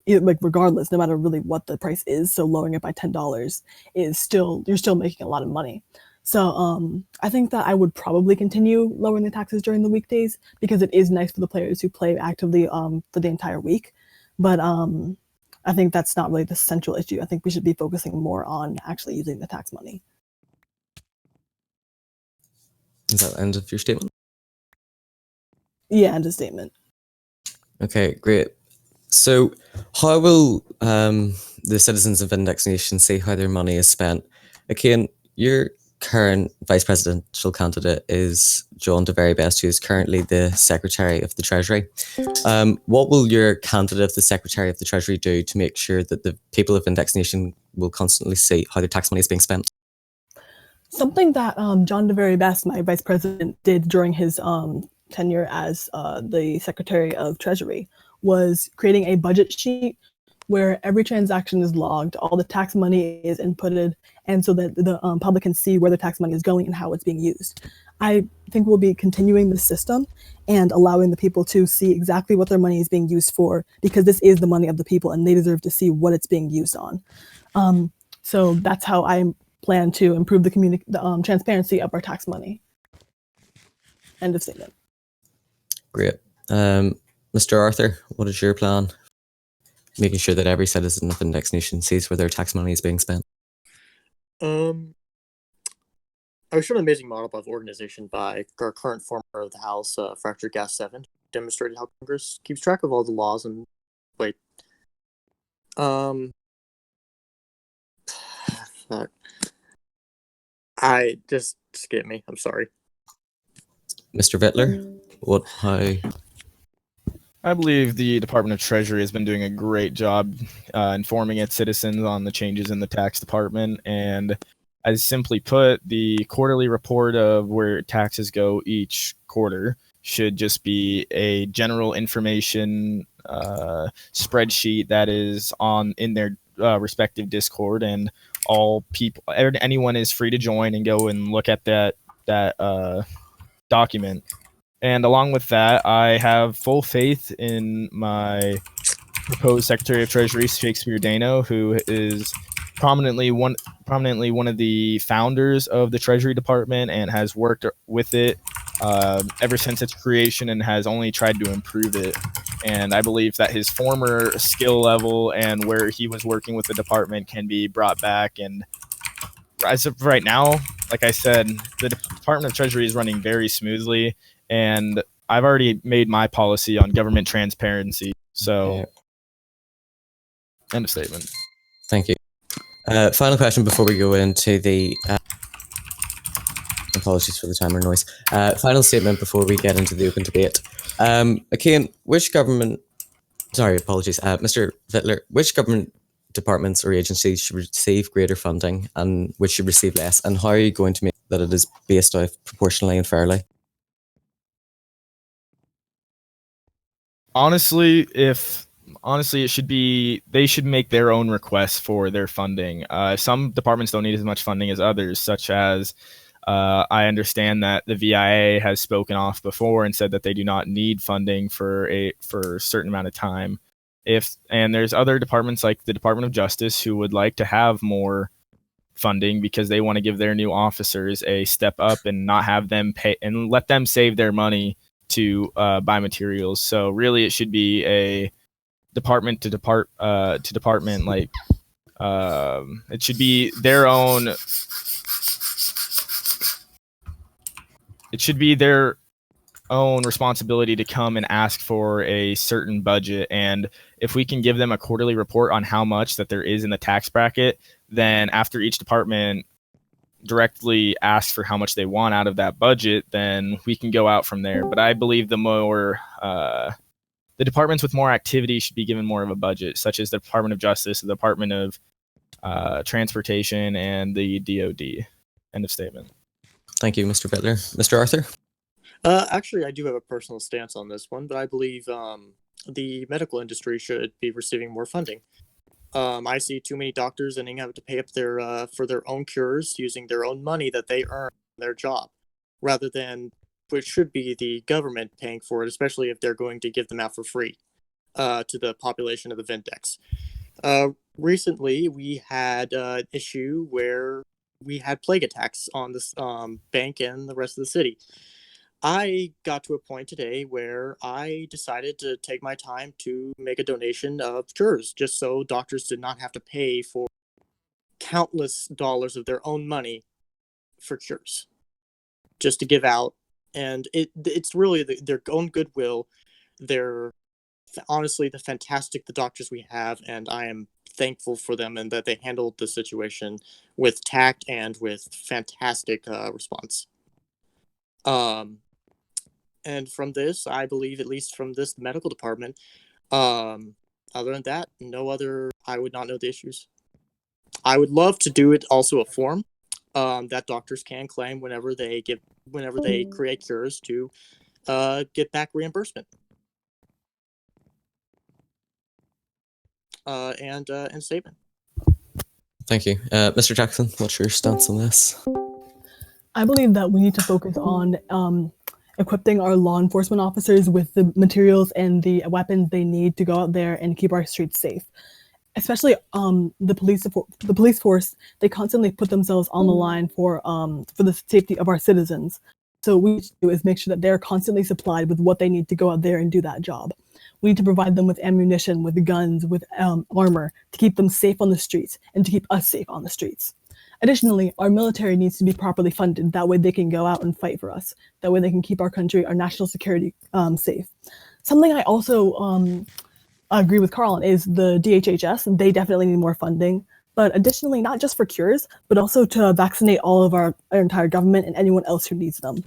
like regardless, no matter really what the price is. So lowering it by $10 you're still making a lot of money. So I think that I would probably continue lowering the taxes during the weekdays because it is nice for the players who play actively for the entire week. But I think that's not really the central issue. I think we should be focusing more on actually using the tax money. Is that the end of your statement? Yeah, end of statement. Okay, great. So how will the citizens of Index Nation see how their money is spent? Akain, your current vice presidential candidate is John de Very Best, who is currently the Secretary of the Treasury. What will your candidate of the Secretary of the Treasury do to make sure that the people of Index Nation will constantly see how their tax money is being spent? Something that John de Very Best, my vice president, did during his tenure as the Secretary of Treasury was creating a budget sheet where every transaction is logged, all the tax money is inputted, and so that the public can see where the tax money is going and how it's being used. I think we'll be continuing the system and allowing the people to see exactly what their money is being used for, because this is the money of the people and they deserve to see what it's being used on. So that's how I plan to improve the transparency of our tax money. End of statement. Great. Mr. Arthur, what is your plan? Making sure that every citizen of Index Nation sees where their tax money is being spent. I was shown an amazing model of organization by our current former of the House, Fracture Gas 7, demonstrated how Congress keeps track of all the laws and fuck. I just skip me. I'm sorry. Mr. Vitler, how? I believe the Department of Treasury has been doing a great job informing its citizens on the changes in the tax department. And as simply put, the quarterly report of where taxes go each quarter should just be a general information spreadsheet that is in their respective Discord, and anyone is free to join and go and look at that document. And along with that, I have full faith in my proposed Secretary of Treasury, Shakespeare Dano, who is prominently one of the founders of the Treasury Department and has worked with it ever since its creation and has only tried to improve it. And I believe that his former skill level and where he was working with the department can be brought back. And as of right now, like I said, the Department of Treasury is running very smoothly, and I've already made my policy on government transparency. So, end of statement. Thank you. Final question before we go into the... apologies for the timer noise. Final statement before we get into the open debate. Akain, which government... Sorry, apologies. Mr. Vitler, which government departments or agencies should receive greater funding and which should receive less? And how are you going to make that it is based out proportionally and fairly? Honestly, it should be, they should make their own requests for their funding. Some departments don't need as much funding as others, such as I understand that the VIA has spoken off before and said that they do not need funding for a certain amount of time. And there's other departments like the Department of Justice who would like to have more funding because they want to give their new officers a step up and not have them pay and let them save their money to buy materials. So really, it should be a department to department, like it should be their own. It should be their own responsibility to come and ask for a certain budget. And if we can give them a quarterly report on how much that there is in the tax bracket, then after each department directly asks for how much they want out of that budget, then we can go out from there. But I believe the departments with more activity should be given more of a budget, such as the Department of Justice, the Department of Transportation, and the DOD. End of statement. Thank you, Mr. Vitler. Mr. Arthur? Actually, I do have a personal stance on this one, but I believe the medical industry should be receiving more funding. I see too many doctors ending up to pay up for their own cures using their own money that they earn from their job, rather than which should be the government paying for it, especially if they're going to give them out for free to the population of the Vindex. Recently, we had an issue where we had plague attacks on this bank and the rest of the city. I got to a point today where I decided to take my time to make a donation of cures, just so doctors did not have to pay for countless dollars of their own money for cures, just to give out. And it's really their own goodwill. They're honestly the doctors we have, and I am thankful for them and that they handled the situation with tact and with fantastic response. And from this, I believe, at least from this medical department, other than that, I would not know the issues. I would love to do it also a form that doctors can claim whenever they create cures to get back reimbursement. And statement. Thank you. Mr. Jackson, what's your stance on this? I believe that we need to focus on equipping our law enforcement officers with the materials and the weapons they need to go out there and keep our streets safe. Especially the police force, they constantly put themselves on the line for the safety of our citizens. So what we need to do is make sure that they're constantly supplied with what they need to go out there and do that job. We need to provide them with ammunition, with guns, with armor to keep them safe on the streets and to keep us safe on the streets. Additionally, our military needs to be properly funded. That way they can go out and fight for us. That way they can keep our country, our national security safe. Something I also agree with Carl on is the DHHS. They definitely need more funding. But additionally, not just for cures, but also to vaccinate all of our entire government and anyone else who needs them.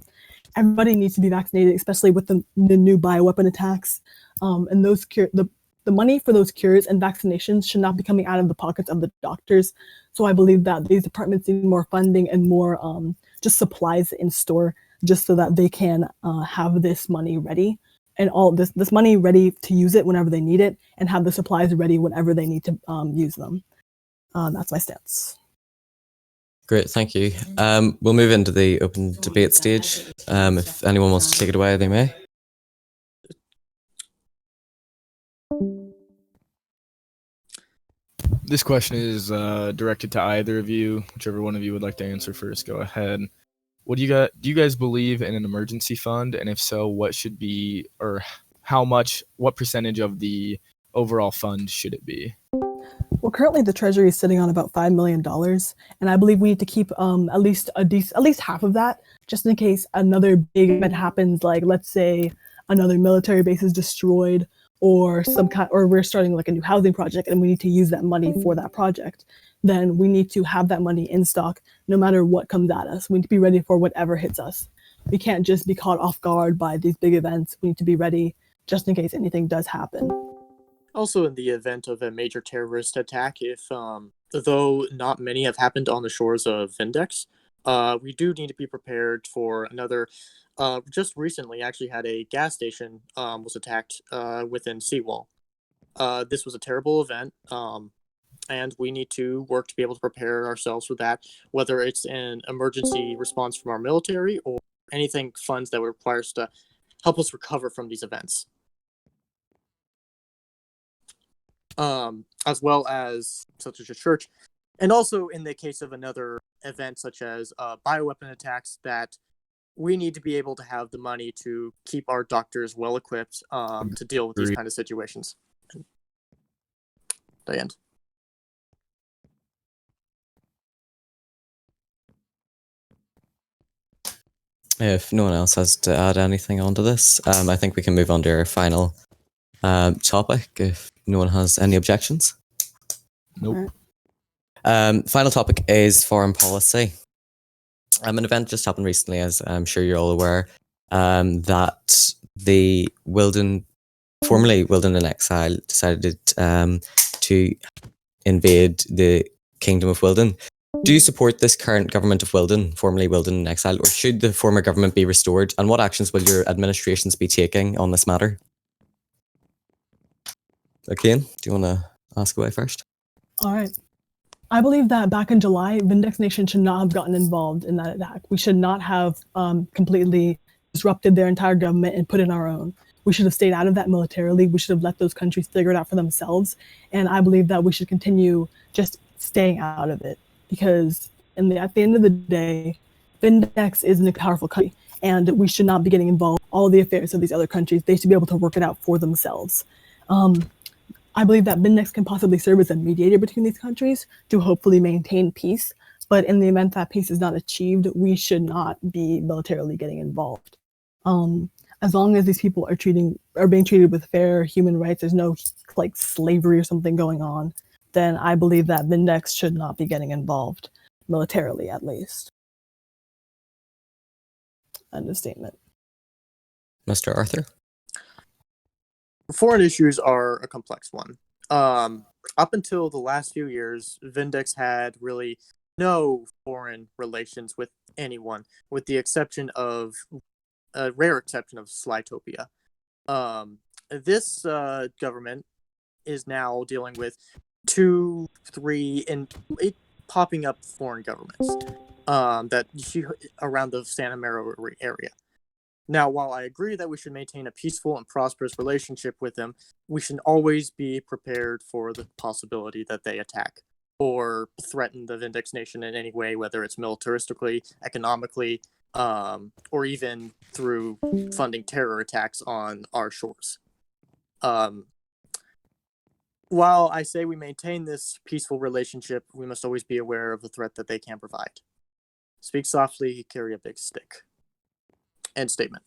Everybody needs to be vaccinated, especially with the new bioweapon attacks. And the money for those cures and vaccinations should not be coming out of the pockets of the doctors. So I believe that these departments need more funding and more just supplies in store, just so that they can have this money ready and all this money ready to use it whenever they need it, and have the supplies ready whenever they need to use them. That's my stance. Great, thank you. We'll move into the open debate stage. If anyone wants to take it away, they may. This question is directed to either of you, whichever one of you would like to answer first. Go ahead. What do you guys believe in an emergency fund, and if so, what should be, or how much, what percentage of the overall fund should it be? Well, currently the Treasury is sitting on about $5 million, and I believe we need to keep at least half of that, just in case another big event happens, like let's say another military base is destroyed, or or we're starting like a new housing project, and we need to use that money for that project. Then we need to have that money in stock, no matter what comes at us. We need to be ready for whatever hits us. We can't just be caught off guard by these big events. We need to be ready just in case anything does happen. Also, in the event of a major terrorist attack, if though not many have happened on the shores of Vindex, we do need to be prepared for another. Just recently, actually had a gas station was attacked within Seawall. This was a terrible event, and we need to work to be able to prepare ourselves for that, whether it's an emergency response from our military or anything funds that require us to help us recover from these events. As well as such as a church, and also in the case of another event such as bioweapon attacks, that we need to be able to have the money to keep our doctors well equipped to deal with these kind of situations. The end. If no one else has to add anything onto this, I think we can move on to our final topic, if no one has any objections. Nope. Final topic is foreign policy. An event just happened recently, as I'm sure you're all aware, that the formerly Wilden in Exile, decided to invade the Kingdom of Wilden. Do you support this current government of Wilden, formerly Wilden in Exile, or should the former government be restored? And what actions will your administrations be taking on this matter? Akain, do you want to ask away first? All right. I believe that back in July, Vindex Nation should not have gotten involved in that attack. We should not have completely disrupted their entire government and put in our own. We should have stayed out of that militarily. We should have let those countries figure it out for themselves. And I believe that we should continue just staying out of it, because at the end of the day, Vindex is a powerful country, and we should not be getting involved in all the affairs of these other countries. They should be able to work it out for themselves. I believe that Vindex can possibly serve as a mediator between these countries to hopefully maintain peace. But in the event that peace is not achieved, we should not be militarily getting involved. As long as these people are being treated with fair human rights, there's no like slavery or something going on, then I believe that Vindex should not be getting involved, militarily at least. End of statement. Mr. Arthur? Foreign issues are a complex one. Up until the last few years, Vindex had really no foreign relations with anyone, with the exception of a rare exception of Slytopia. This government is now dealing with 2, 3, and 8 popping up foreign governments that around the Santa Mara area. Now, while I agree that we should maintain a peaceful and prosperous relationship with them, we should always be prepared for the possibility that they attack or threaten the Vindex Nation in any way, whether it's militaristically, economically, or even through funding terror attacks on our shores. While I say we maintain this peaceful relationship, we must always be aware of the threat that they can provide. Speak softly, carry a big stick. End statement.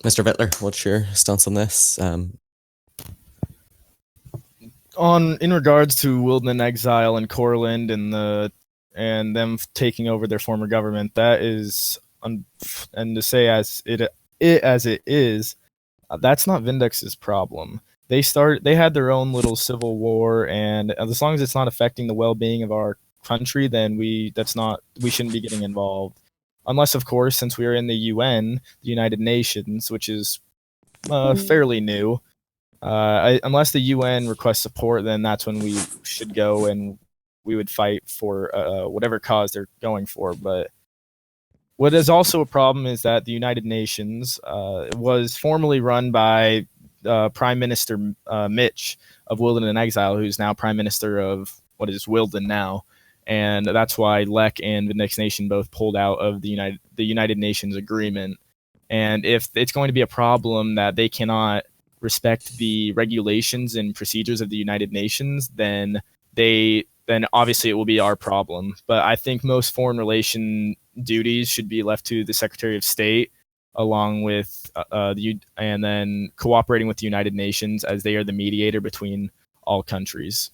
Mr. Vitler, what's your stance on this? In regards to Wilden in Exile and Courland and them taking over their former government, that is, and to say as it is, that's not Vindex's problem. They had their own little civil war, and as long as it's not affecting the well-being of our country, then we shouldn't be getting involved. Unless, of course, since we are in the UN, the United Nations, which is fairly new, unless the UN requests support, then that's when we should go and would fight for whatever cause they're going for. But what is also a problem is that the United Nations was formerly run by Prime Minister Mitch of Wilden and Exile, who's now Prime Minister of what is Wilden now. And that's why LEC and Vindex Nation both pulled out of the United Nations agreement. And if it's going to be a problem that they cannot respect the regulations and procedures of the United Nations, then obviously it will be our problem. But I think most foreign relation duties should be left to the Secretary of State, along with and then cooperating with the United Nations, as they are the mediator between all countries.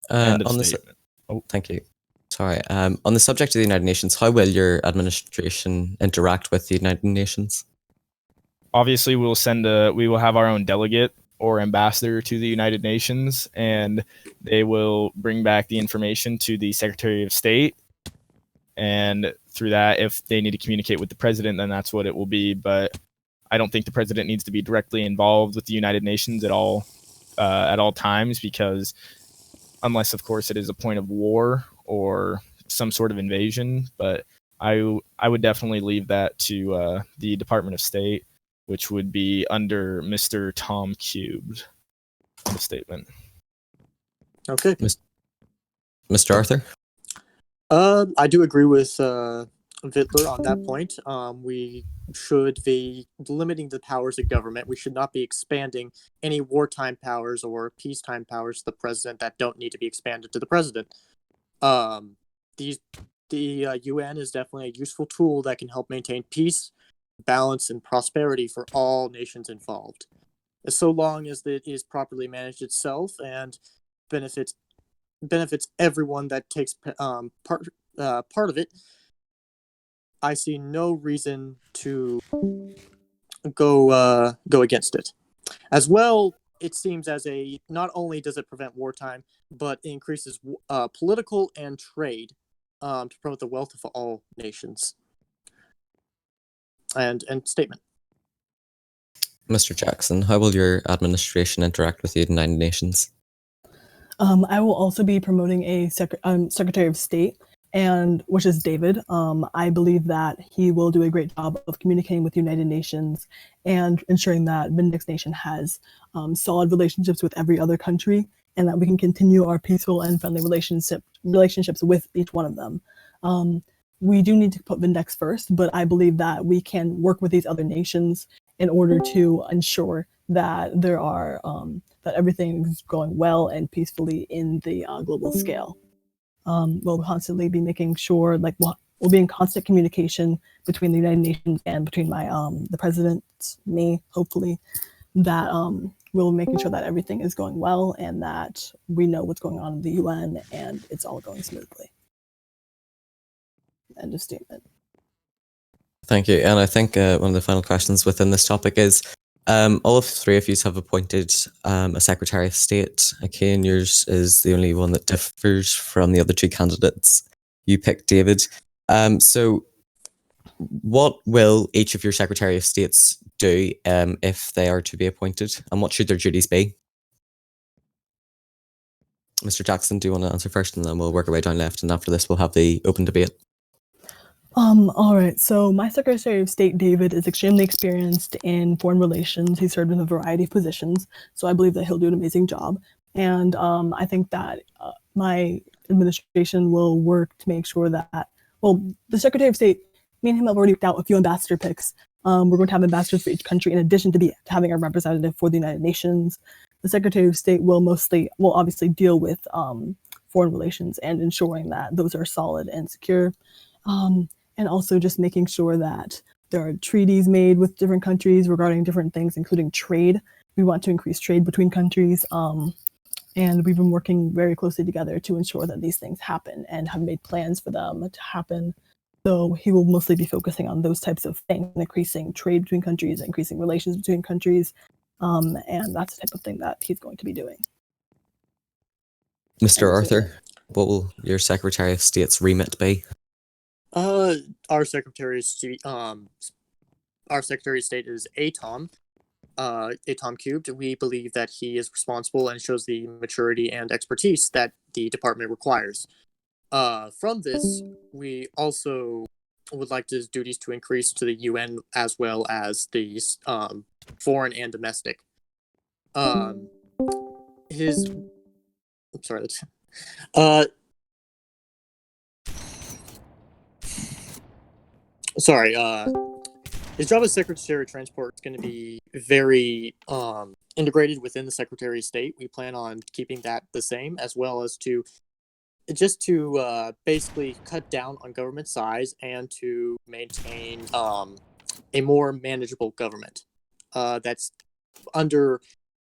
End of statement. Thank you. Sorry. On the subject of the United Nations, how will your administration interact with the United Nations? Obviously, we will have our own delegate or ambassador to the United Nations, and they will bring back the information to the Secretary of State. And through that, if they need to communicate with the president, then that's what it will be. But I don't think the president needs to be directly involved with the United Nations at all times, because unless, of course, it is a point of war or some sort of invasion. But I would definitely leave that to the Department of State, which would be under Mr. Tom Cubed. The statement. Okay. Mr. Arthur? I do agree with Vitler on that point. We should be limiting the powers of government. We should not be expanding any wartime powers or peacetime powers to the president that don't need to be expanded to the president. The UN is definitely a useful tool that can help maintain peace, balance, and prosperity for all nations involved. So long as it is properly managed itself and benefits everyone that takes part of it, I see no reason to go against it. As well, it seems not only does it prevent wartime, but increases political and trade to promote the wealth of all nations. And statement. Mr. Jackson, how will your administration interact with the United Nations? I will also be promoting a Secretary of State, which is David. I believe that he will do a great job of communicating with the United Nations and ensuring that Vindex Nation has solid relationships with every other country, and that we can continue our peaceful and friendly relationships with each one of them. We do need to put Vindex first, but I believe that we can work with these other nations in order to ensure that that everything is going well and peacefully in the global scale. We'll constantly be making sure, we'll be in constant communication between the United Nations and between the president, me, hopefully, that we'll making sure that everything is going well and that we know what's going on in the UN and it's all going smoothly. End of statement. Thank you. And I think one of the final questions within this topic is, all of three of you have appointed a Secretary of State. Akain, yours is the only one that differs from the other two candidates. You picked David. So what will each of your Secretary of States do if they are to be appointed, and what should their duties be? Mr. Jackson, do you want to answer first, and then we'll work our way down left, and after this we'll have the open debate. All right, so my Secretary of State, David, is extremely experienced in foreign relations. He's served in a variety of positions, so I believe that he'll do an amazing job. And I think that my administration will work to make sure that, the Secretary of State, me and him have already picked out a few ambassador picks. We're going to have ambassadors for each country in addition to having a representative for the United Nations. The Secretary of State will obviously deal with foreign relations and ensuring that those are solid and secure. And also just making sure that there are treaties made with different countries regarding different things, including trade. We want to increase trade between countries, and we've been working very closely together to ensure that these things happen and have made plans for them to happen. So he will mostly be focusing on those types of things, increasing trade between countries, increasing relations between countries, and that's the type of thing that he's going to be doing. Mr. Arthur, what will your Secretary of State's remit be? Our Secretary of State is Atom Cubed. We believe that he is responsible and shows the maturity and expertise that the department requires. From this, we also would like his duties to increase to the UN as well as the foreign and domestic. I'm sorry. His job as Secretary of Transport is going to be very integrated within the Secretary of State. We plan on keeping that the same, as well as to basically cut down on government size and to maintain a more manageable government that's under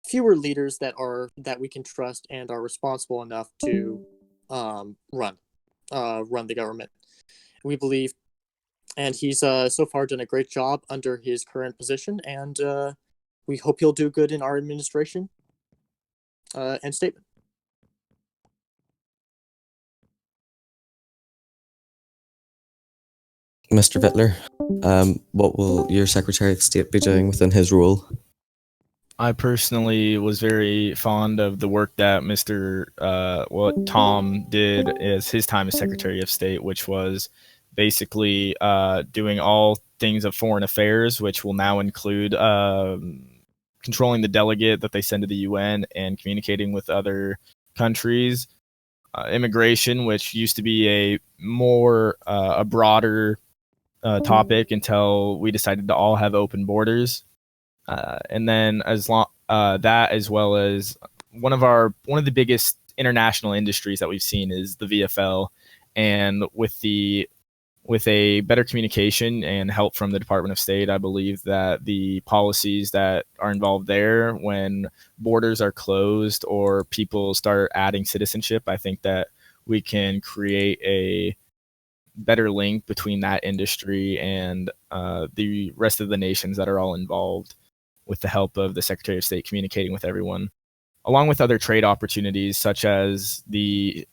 fewer leaders that we can trust and are responsible enough to run the government. We believe, and he's so far done a great job under his current position, and we hope he'll do good in our administration. End statement. Mr. Vitler, what will your Secretary of State be doing within his role? I personally was very fond of the work that Tom did as his time as Secretary of State, which was basically doing all things of foreign affairs, which will now include controlling the delegate that they send to the UN and communicating with other countries. Immigration, which used to be a broader topic until we decided to all have open borders. And then that, as well as one of the biggest international industries that we've seen is the VFL, and with a better communication and help from the Department of State, I believe that the policies that are involved there, when borders are closed or people start adding citizenship, I think that we can create a better link between that industry and the rest of the nations that are all involved, with the help of the Secretary of State communicating with everyone, along with other trade opportunities such as the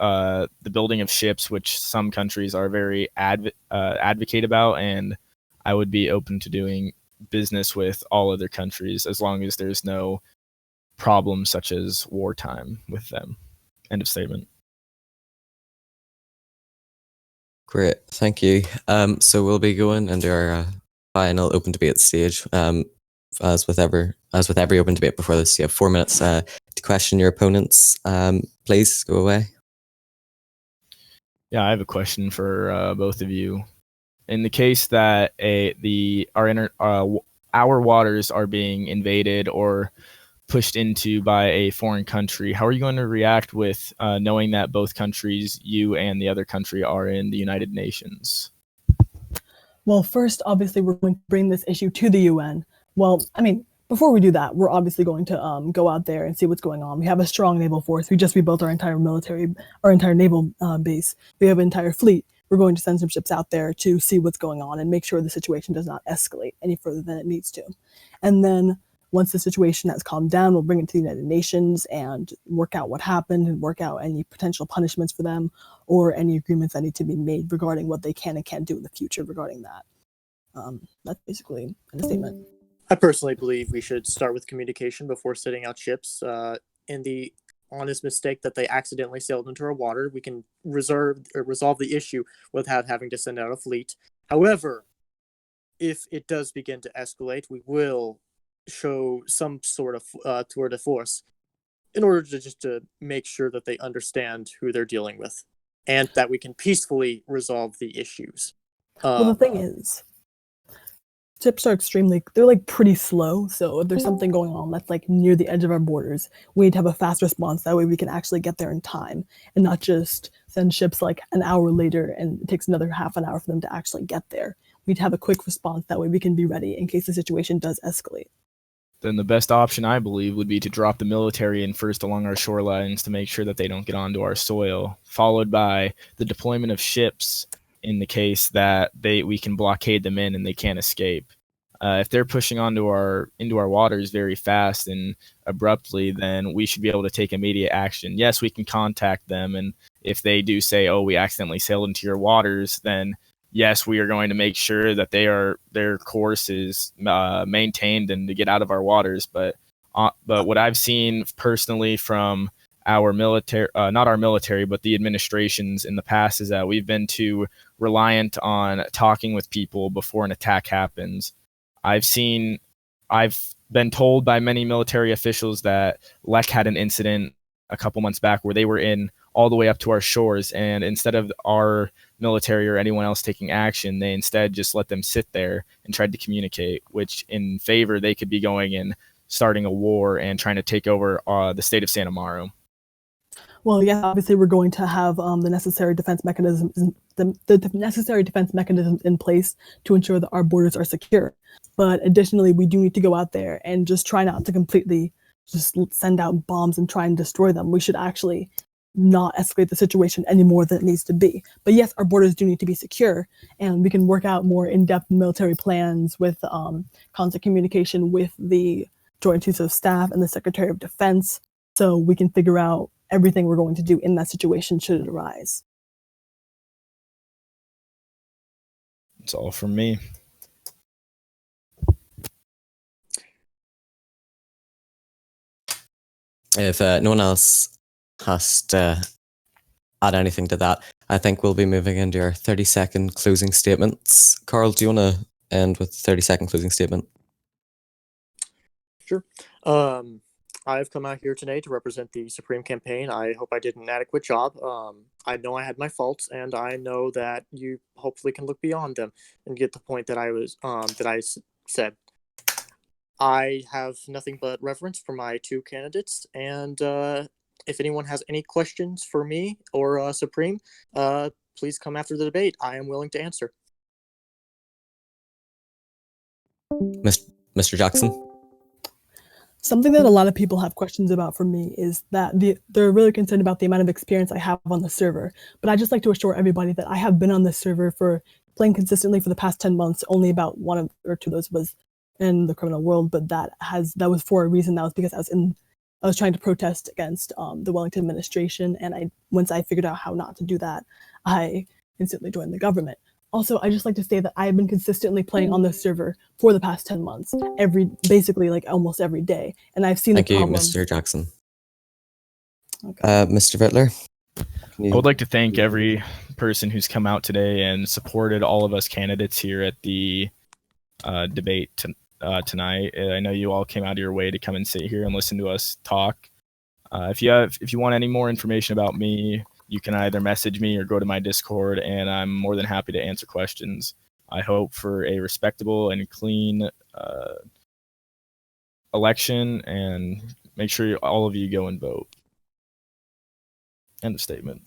building of ships, which some countries are very advocate about, and I would be open to doing business with all other countries as long as there's no problems such as wartime with them. End of statement. Great, thank you. So we'll be going into our final open debate stage. As with every open debate before this, you have 4 minutes to question your opponents. Please go away. Yeah, I have a question for both of you. In the case that our waters are being invaded or pushed into by a foreign country, how are you going to react with knowing that both countries, you and the other country, are in the United Nations? Well, first, obviously, we're going to bring this issue to the UN. Well, I mean, before we do that, we're obviously going to go out there and see what's going on. We have a strong naval force. We just rebuilt our entire naval base. We have an entire fleet. We're going to send some ships out there to see what's going on and make sure the situation does not escalate any further than it needs to. And then once the situation has calmed down, we'll bring it to the United Nations and work out what happened and work out any potential punishments for them or any agreements that need to be made regarding what they can and can't do in the future regarding that. That's basically a statement. I personally believe we should start with communication before setting out ships. In the honest mistake that they accidentally sailed into our water, we can resolve the issue without having to send out a fleet. However, if it does begin to escalate, we will show some sort of tour de force in order to make sure that they understand who they're dealing with and that we can peacefully resolve the issues. Well, the thing is, ships are they're pretty slow, so if there's something going on that's near the edge of our borders, we need to have a fast response. That way we can actually get there in time and not just send ships an hour later and it takes another half an hour for them to actually get there. We'd have a quick response. That way we can be ready in case the situation does escalate. Then the best option, I believe, would be to drop the military in first along our shorelines to make sure that they don't get onto our soil, followed by the deployment of ships in the case that we can blockade them in and they can't escape. If they're pushing into our waters very fast and abruptly, then we should be able to take immediate action. Yes, we can contact them, and if they do say, "Oh, we accidentally sailed into your waters," then yes, we are going to make sure that their course is maintained and to get out of our waters. But what I've seen personally from our military, not our military, but the administrations in the past, is that we've been too reliant on talking with people before an attack happens. I've been told by many military officials that Lek had an incident a couple months back where they were in all the way up to our shores, and instead of our military or anyone else taking action, they instead just let them sit there and tried to communicate, which in favor they could be going and starting a war and trying to take over the state of Santa Maria. Well, yes, obviously we're going to have the necessary defense mechanisms, the necessary defense mechanisms in place to ensure that our borders are secure. But additionally, we do need to go out there and just try not to completely just send out bombs and try and destroy them. We should actually not escalate the situation any more than it needs to be. But yes, our borders do need to be secure, and we can work out more in-depth military plans with constant communication with the Joint Chiefs of Staff and the Secretary of Defense, so we can figure out everything we're going to do in that situation should it arise. That's all from me. If no one else has to add anything to that, I think we'll be moving into our 30-second closing statements. Carl, do you want to end with a 30-second closing statement? Sure. I've come out here today to represent the Supreme campaign. I hope I did an adequate job. I know I had my faults, and I know that you hopefully can look beyond them and get the point that I said. I have nothing but reverence for my two candidates, and if anyone has any questions for me or Supreme, please come after the debate. I am willing to answer. Mr. Jackson? Something that a lot of people have questions about for me is that they're really concerned about the amount of experience I have on the server. But I just like to assure everybody that I have been on this server for playing consistently for the past 10 months. Only about one or two of those was in the criminal world, but that was for a reason. That was because I was trying to protest against the Wellington administration, and once I figured out how not to do that, I instantly joined the government. Also, I just like to say that I have been consistently playing on this server for the past 10 months, basically like almost every day, and I've seen Thank the problem. Thank you, Mr. Jackson. Okay. Mr. Vitler? I would like to thank every person who's come out today and supported all of us candidates here at the debate tonight. I know you all came out of your way to come and sit here and listen to us talk. If you want any more information about me, you can either message me or go to my Discord, and I'm more than happy to answer questions. I hope for a respectable and clean election, and make sure all of you go and vote. End of statement.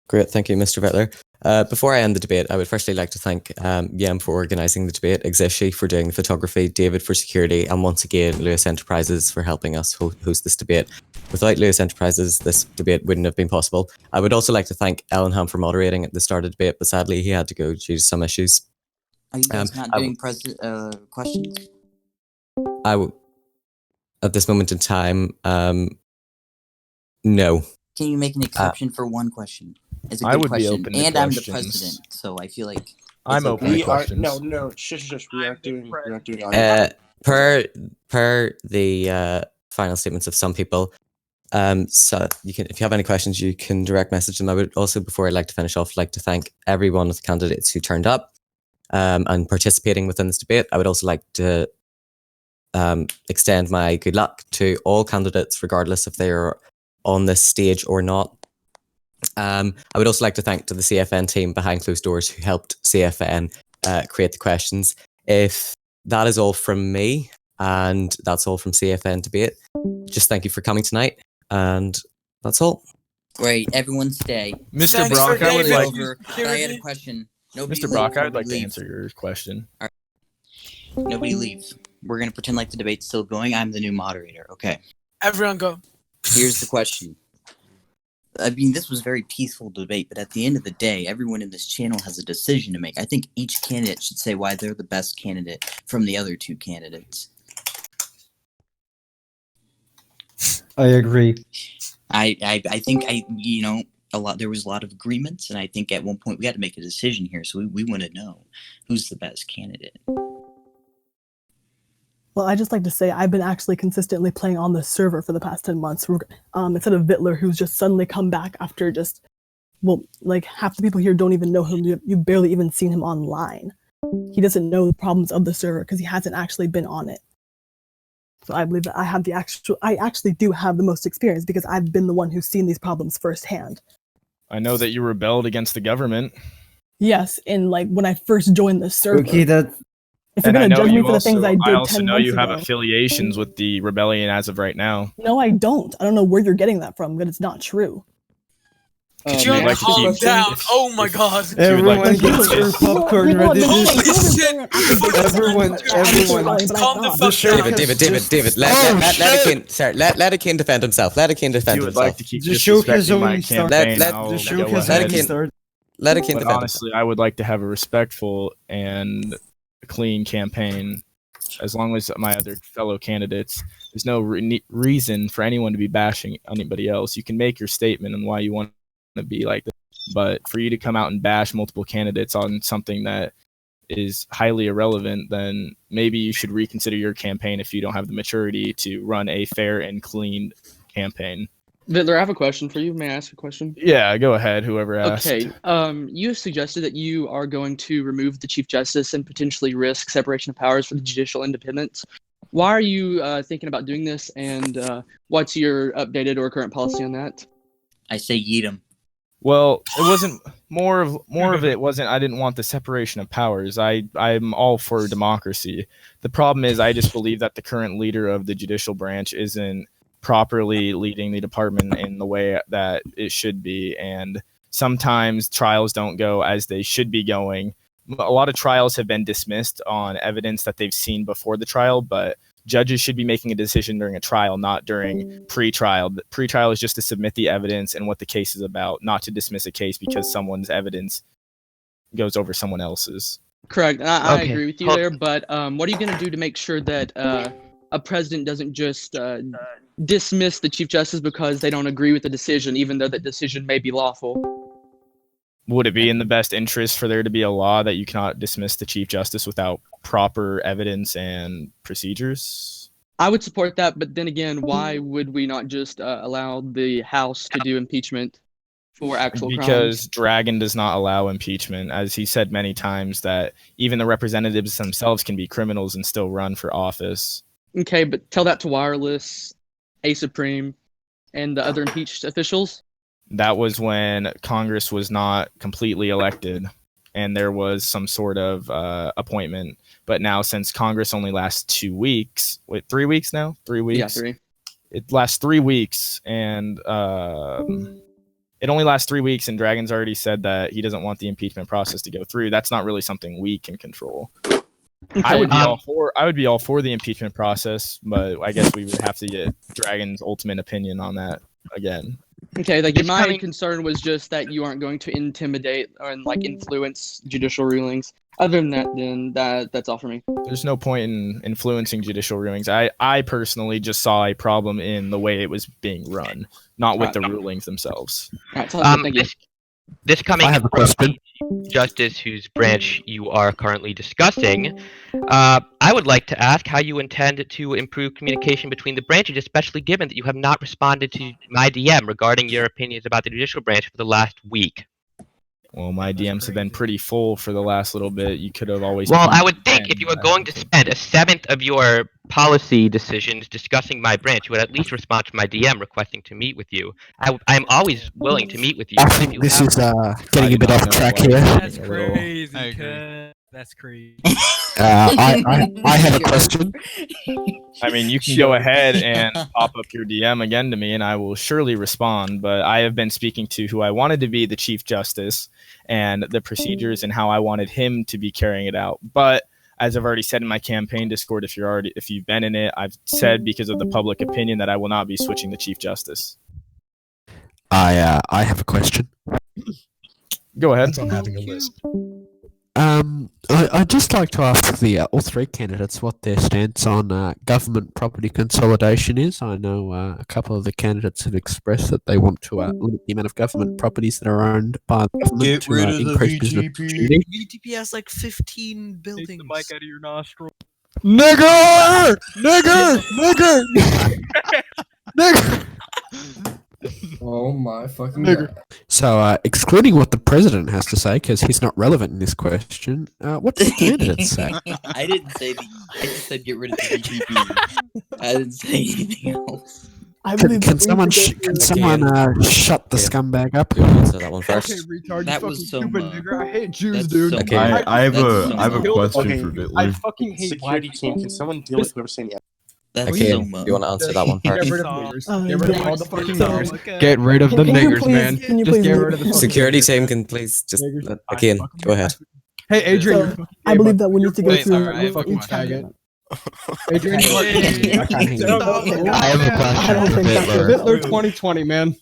Great, thank you, Mr. Vitler. Before I end the debate, I would firstly like to thank Yem for organising the debate, Exishi for doing the photography, David for security, and once again, Lewis Enterprises for helping us host this debate. Without Lewis Enterprises, this debate wouldn't have been possible. I would also like to thank Ellenham for moderating at the start of the debate, but sadly he had to go due to some issues. Are you guys not doing questions? At this moment in time, no. Can you make an exception for one question? It's a good I would question. be open to and I'm the questions. president, so I feel like I'm open to We are questions. no. Shush. We aren't doing. Per the final statements of some people, so you can, if you have any questions, you can direct message them. I would also, before I'd like to finish off, like to thank every one of the candidates who turned up and participating within this debate. I would also like to extend my good luck to all candidates, regardless if they are on this stage or not. I would also like to thank the CFN team behind closed doors who helped CFN create the questions. If that is all from me, and that's all from CFN Debate, just thank you for coming tonight, and that's all. Great, everyone stay. Mr. Thanks Brock, for I would like over. I had a question. Nobody Mr. Brock, I would nobody like to leave. answer your question. Nobody leaves. We're gonna pretend like the debate's still going. I'm the new moderator. Okay. Everyone go. Here's the question. I mean, this was a very peaceful debate, but at the end of the day, everyone in this channel has a decision to make. I think each candidate should say why they're the best candidate from the other two candidates. I agree. I think there was a lot of agreements, and I think at one point we had to make a decision here, so we want to know who's the best candidate. Well, I just like to say I've been actually consistently playing on the server for the past 10 months, instead of Vitler, who's just suddenly come back after just, well, like half the people here don't even know him. You've barely even seen him online. He doesn't know the problems of the server because he hasn't actually been on it. So I believe that I actually do have the most experience because I've been the one who's seen these problems firsthand. I know that you rebelled against the government. Yes, and like when I first joined the server. Okay, that. If you're And gonna judge me for the things I did 10 I months also know you have ago. affiliations with the rebellion as of right now. No, I don't. I don't know where you're getting that from, but it's not true. If John, you'd like to calm keep- down. Oh my god. if you would like Everyone to gets keep- their popcorn ready. Holy shit. Everyone. Calm the fuck down. David, let Akain defend himself. Let Akain defend If you would like himself. to keep The show has disrespecting my only started. campaign, Let- I'll The show go has ahead. only started. Let Akain But defend himself. honestly, I would like to have a respectful and clean campaign. As long as my other fellow candidates, there's no reason for anyone to be bashing anybody else. You can make your statement on why you want to be like this, but for you to come out and bash multiple candidates on something that is highly irrelevant, then maybe you should reconsider your campaign if you don't have the maturity to run a fair and clean campaign. Vitler, I have a question for you. May I ask a question? Yeah, go ahead, whoever asked. Okay. You suggested that you are going to remove the Chief Justice and potentially risk separation of powers for the judicial independence. Why are you thinking about doing this, and what's your updated or current policy on that? I say yeet him. Well, it wasn't more of it wasn't I didn't want the separation of powers. I'm all for democracy. The problem is I just believe that the current leader of the judicial branch isn't properly leading the department in the way that it should be, and sometimes trials don't go as they should be going. A lot of trials have been dismissed on evidence that they've seen before the trial, but judges should be making a decision during a trial, not during pre-trial. Pre-trial is just to submit the evidence and what the case is about, not to dismiss a case because someone's evidence goes over someone else's. Correct. I Okay. agree with you there, but what are you going to do to make sure that a president doesn't just dismiss the Chief Justice because they don't agree with the decision, even though that decision may be lawful? Would it be in the best interest for there to be a law that you cannot dismiss the Chief Justice without proper evidence and procedures? I would support that, but then again, why would we not just allow the House to do impeachment for actual crimes? Because Dragon does not allow impeachment, as he said many times that even the representatives themselves can be criminals and still run for office. Okay, but tell that to Wireless, aSupreme, and the other impeached officials. That was when Congress was not completely elected and there was some sort of appointment. But now, since Congress only lasts 2 weeks, 3 weeks now? 3 weeks? Yeah, 3. It lasts 3 weeks, and it only lasts 3 weeks, and Dragon's already said that he doesn't want the impeachment process to go through. That's not really something we can control. Okay. I would be all for the impeachment process, but I guess we would have to get Dragon's ultimate opinion on that again. Okay, like my concern was just that you aren't going to intimidate or like influence judicial rulings. Other than that, then that's all for me. There's no point in influencing judicial rulings. I personally just saw a problem in the way it was being run, not with the rulings themselves. All right, thank you. This coming I have a question. Justice, whose branch you are currently discussing, I would like to ask how you intend to improve communication between the branches, especially given that you have not responded to my DM regarding your opinions about the judicial branch for the last week. Well, my DMs have been pretty full for the last little bit. You could have always... Well, I would think if you were going to spend a seventh of your policy decisions discussing my branch, you would at least respond to my DM requesting to meet with you. I'm always willing to meet with you. I think this is getting a bit off track here. That's crazy, Ken. That's crazy. I have a question. I mean, you can go ahead and pop up your DM again to me, and I will surely respond. But I have been speaking to who I wanted to be the Chief Justice and the procedures and how I wanted him to be carrying it out. But as I've already said in my campaign Discord, if you've been in it, I've said because of the public opinion that I will not be switching the Chief Justice. I have a question. Go ahead. I'm having a list. I'd just like to ask all three candidates what their stance on government property consolidation is. I know a couple of the candidates have expressed that they want to limit the amount of government properties that are owned by the government Get to rid of the increase business VGP. opportunity. VTP has like 15 buildings. Take the mic out of your nostril. Nigger! Nigger! Nigger! Nigger! Oh my fucking Nigger. god. So, excluding what the president has to say, because he's not relevant in this question, what do the candidates say? I didn't say I just said get rid of the VPP. I didn't say anything else. Can someone shut the scumbag up? You want to answer that one first? Okay, retard, That you was fucking so stupid much. nigger. I hate Jews, That's dude. so Okay. I have That's a so I have a much. question Okay, for I Vitler. fucking hate Security black team, people. can someone deal with whoever's saying yes? That's Okay, so do much. you want to answer that one Get first? rid of niggers. Get rid of all the fucking So- niggers. Get rid of the Can you niggers, please- man. Can you Just please get mute- rid of the fucking Security niggers. team can please just Niggers. again go ahead. Hey, Adrian, So, you fucking I gay believe butt. that we need to go Wait, through alright, with each faggot. candidate. Adrian, you fucking Hey. I can't hear you. I have a I don't question for think that's Vitler. Vitler 2020, man.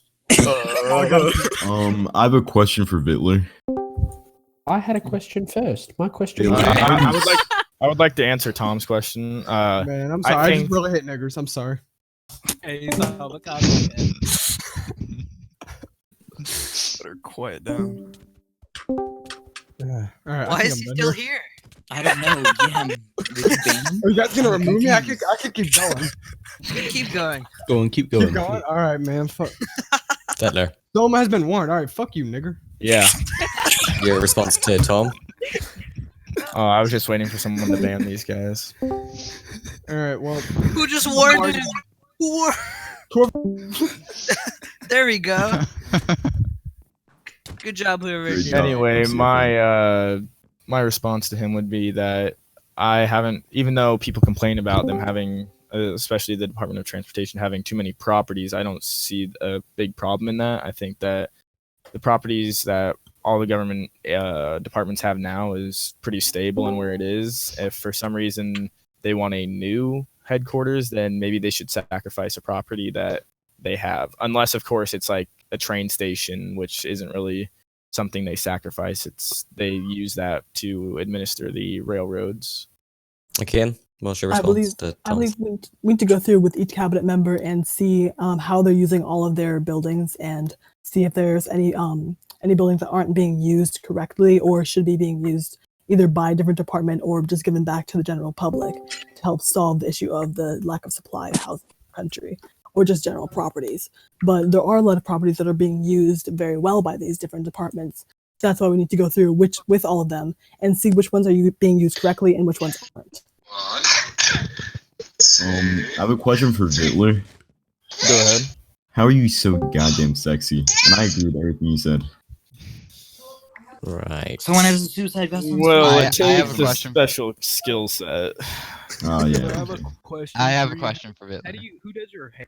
I have a question for Vitler. I had a question first. My question Yeah, was... I would like to answer Tom's question. Man, I'm I sorry. I, think- just really hate niggers. I'm sorry. Better quiet down. All right, Why is he still here? I don't know. Yeah, did you ban him? Are you guys gonna remove me? I could keep going. Keep going. Keep Keep going. All right, man. Fuck. Tetler, Doma has been warned. All right, fuck you, nigger. Yeah. your response to Tom? Oh, I was just waiting for someone to ban these guys. All right, well. Who just warned him? Who There we go. Good job, whoever. Good job. Anyway, CFN. my response to him would be that I haven't, even though people complain about them having, especially the Department of Transportation having too many properties, I don't see a big problem in that. I think that the properties that all the government departments have now is pretty stable in where it is. If for some reason they want a new headquarters, then maybe they should sacrifice a property that they have, unless of course it's like a train station, which isn't really something they sacrifice. It's they use that to administer the railroads. Again, what's your I response believe, to I Tom? believe we need to go through with each cabinet member and see how they're using all of their buildings and see if there's any buildings that aren't being used correctly or should be being used either by a different department or just given back to the general public to help solve the issue of the lack of supply of housing in the country or just general properties. But there are a lot of properties that are being used very well by these different departments. So that's why we need to go through with all of them and see which ones are being used correctly and which ones aren't. I have a question for Vitler. Go ahead. How are you so goddamn sexy? And I agree with everything you said. Right. Someone has a suicide vest on. Well, I it have takes a a question. special skill set. Oh yeah. I have a question for Vitler. Who does your hair?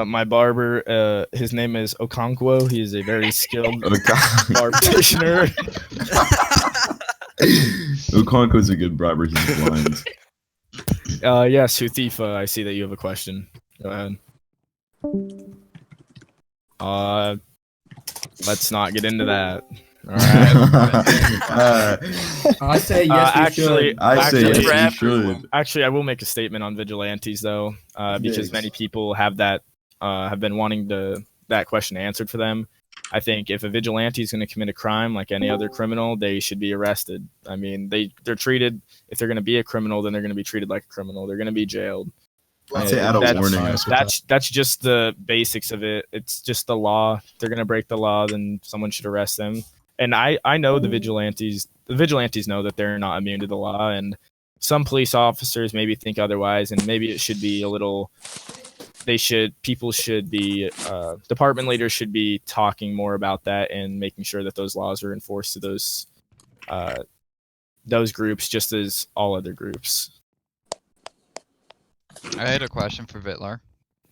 My barber, his name is Okonkwo. He is a very skilled Okonkwo. barber practitioner. Okonkwo's a good barber. He's blind. Yes, Huthifa, I see that you have a question. Go ahead. Let's not get into that. All right. I say yes, you should. I say yes, you should. Actually, I will make a statement on vigilantes though, because Yes. many people have been wanting that question answered for them. I think if a vigilante is going to commit a crime like any other criminal, they should be arrested. I mean, they're treated, if they're going to be a criminal, then they're going to be treated like a criminal. They're going to be jailed. I'd say add a That's- warning. That's just the basics of it. It's just the law. If they're going to break the law, then someone should arrest them. And I know the vigilantes know that they're not immune to the law, and some police officers maybe think otherwise, and maybe it should be a little, people should be, department leaders should be talking more about that and making sure that those laws are enforced to those groups just as all other groups. I had a question for Vitler.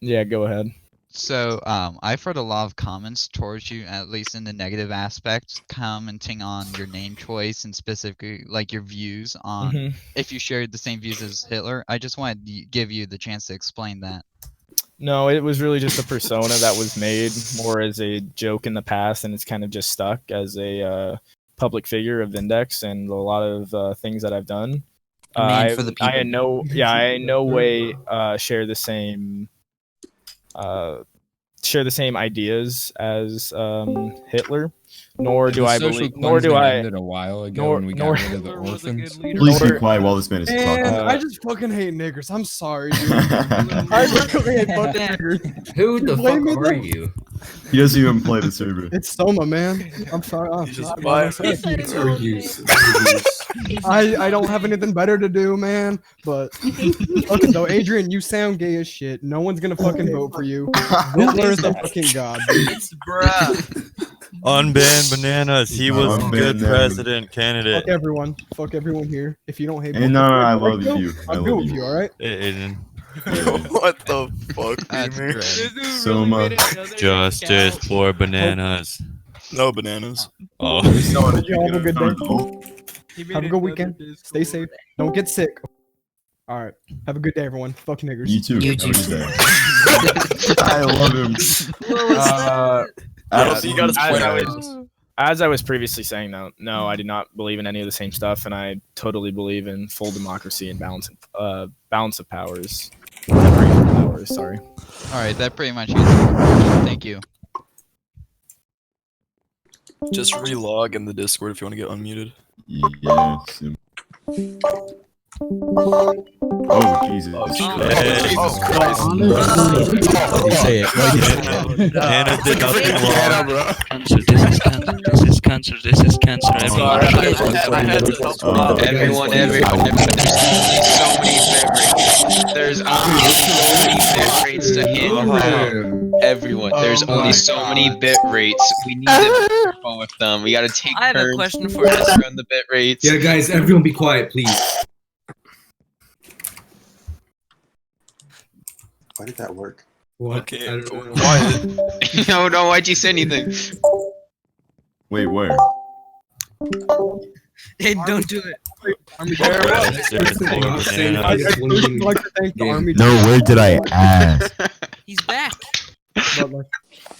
Yeah, go ahead. So, I've heard a lot of comments towards you, at least in the negative aspect, commenting on your name choice and specifically like your views on if you shared the same views as Hitler. I just wanted to give you the chance to explain that. No, it was really just a persona that was made more as a joke in the past, and it's kind of just stuck as a public figure of Vindex and a lot of things that I've done. Man for the people. I in no way share the same share the same ideas as Hitler, nor do The I social believe, nor do cleansing I, ended a while ago nor when we nor. got rid of the orphans. Please be quiet while this man is Man, talking. I just fucking hate niggers. I'm sorry, dude. I really hate fucking niggers. Who the Blame me, fuck are though. you? He doesn't even play the server. It's Soma, man. I'm sorry. I'm not by myself. It's I don't have anything better to do, man. But fuck it though, Adrian, you sound gay as shit. No one's gonna fucking vote for you. Vitler is the fucking god, dude. Unban Bananas. He was a good Unban president candidate. Fuck everyone. Fuck everyone here. If you don't hate Hey, me, no, I love you. I I'm good love with you. you, alright? Aiden. What the fuck, That's Beamer? great. Soma. Justice for bananas. No bananas. Oh. Y'all have a good day. Have a good weekend. Stay safe. Don't get sick. Alright. Have a good day, everyone. Fuck niggers. You too. You Have a too. good day. I love him. As I was previously saying, though, no, I do not believe in any of the same stuff, and I totally believe in full democracy and balance of powers. Separation of powers. Sorry. All right, that pretty much answers your question. Thank you. Just relog in the Discord if you want to get unmuted. Yes. Oh, Jesus. Jesus Christ. Say it. Hannah did nothing wrong. This is cancer. Everyone. There's so many bit rates. There's only so many bit rates to hit. Everyone. There's only so many bit rates. We need to be careful with them. We gotta take turns. I have a question for you. Around the bit rates. Yeah, guys, everyone be quiet, please. Why did that work? What? Okay. Why? No, why'd you say anything? Wait, where? Hey, don't do it. I'd like to thank the army. No, where did I ask? He's back.